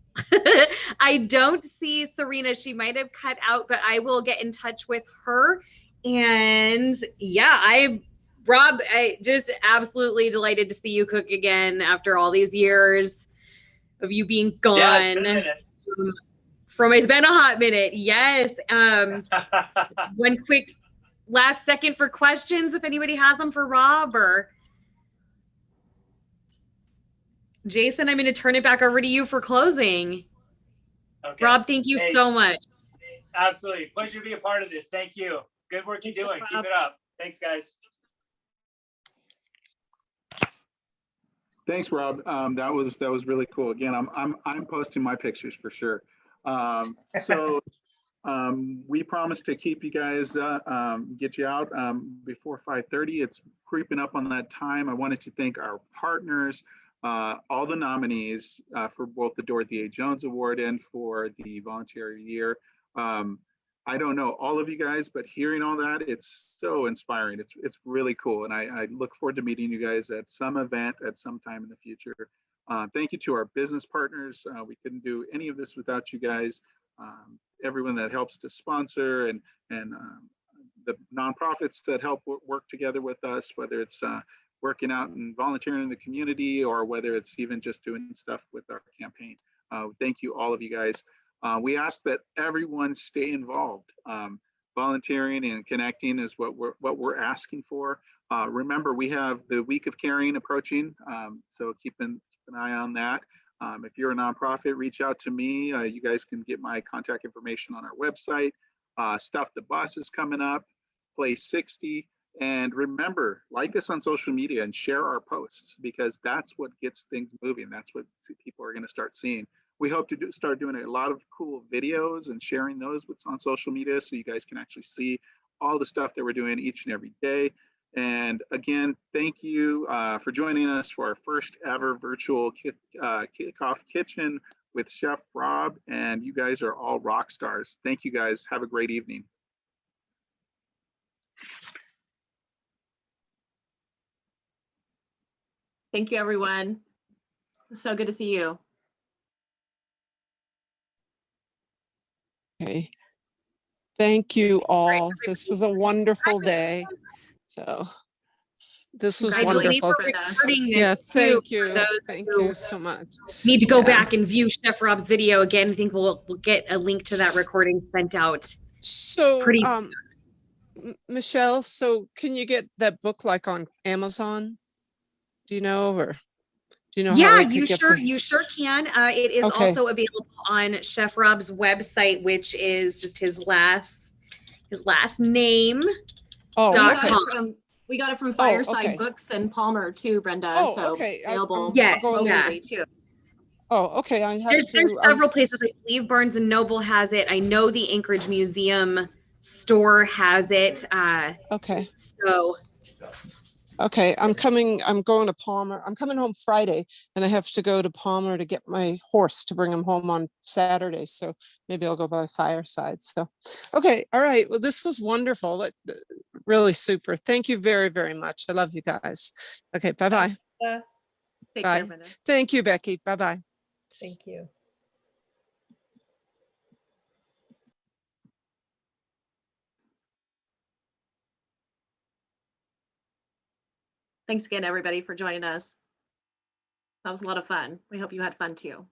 I don't see Serena. She might have cut out, but I will get in touch with her. And yeah, Rob, I just absolutely delighted to see you cook again after all these years of you being gone. Yeah, it's been a minute. It's been a hot minute. Yes. One quick last second for questions, if anybody has them for Rob, or. Jason, I'm going to turn it back over to you for closing. Okay. Rob, thank you Hey, so much. absolutely. Pleasure to be a part of this. Thank you. Good work you're doing. Keep it up. Thanks, guys. Thanks, Rob. That was really cool. Again, I'm posting my pictures for sure. So we promised to keep you guys get you out before 5:30. It's creeping up on that time. I wanted to thank our partners, all the nominees for both the Dorothy A. Jones Award and for the Volunteer of the Year. I don't know all of you guys, but hearing all that, it's so inspiring. It's really cool. And I look forward to meeting you guys at some event at some time in the future. Thank you to our business partners. We couldn't do any of this without you guys. Everyone that helps to sponsor and the nonprofits that help work together with us, whether it's working out and volunteering in the community or whether it's even just doing stuff with our campaign. Thank you, all of you guys. We ask that everyone stay involved. Volunteering and connecting is what we're asking for. Remember, we have the Week of Caring approaching, so keep an eye on that. If you're a nonprofit, reach out to me. You guys can get my contact information on our website. Stuff the Bus is coming up, Play 60. And remember, like us on social media and share our posts because that's what gets things moving. That's what people are going to start seeing. We hope to start doing a lot of cool videos and sharing those on social media so you guys can actually see all the stuff that we're doing each and every day. And again, thank you for joining us for our first ever virtual Kickoff Kitchen with Chef Rob. And you guys are all rock stars. Thank you guys. Have a great evening. Thank you, everyone. So good to see you. Okay. Thank you all. This was a wonderful day. So this was wonderful. Yeah, thank you. Thank you so much. Need to go back and view Chef Rob's video again. I think we'll get a link to that recording sent out. So Michelle, so can you get that book like on Amazon? Do you know, or do you know Yeah, how I you could sure get you sure can. It is Okay. also available on Chef Rob's website, which is just his last name. We got it from Fireside okay. Books and Palmer too, Brenda. Oh, so okay. available Yes, globally too. Oh, okay. I have There's several places. I believe Barnes and Noble has it. I know the Anchorage Museum store has it. Okay. So Okay, I'm going to Palmer. I'm coming home Friday and I have to go to Palmer to get my horse to bring him home on Saturday. So maybe I'll go by Fireside. So, okay. All right. Well, this was wonderful. Really super. Thank you very, very much. I love you guys. Okay. Bye-bye. Take Bye. care, Brenda. Thank you, Becky. Bye-bye. Thank you. Thanks again, everybody, for joining us. That was a lot of fun. We hope you had fun too.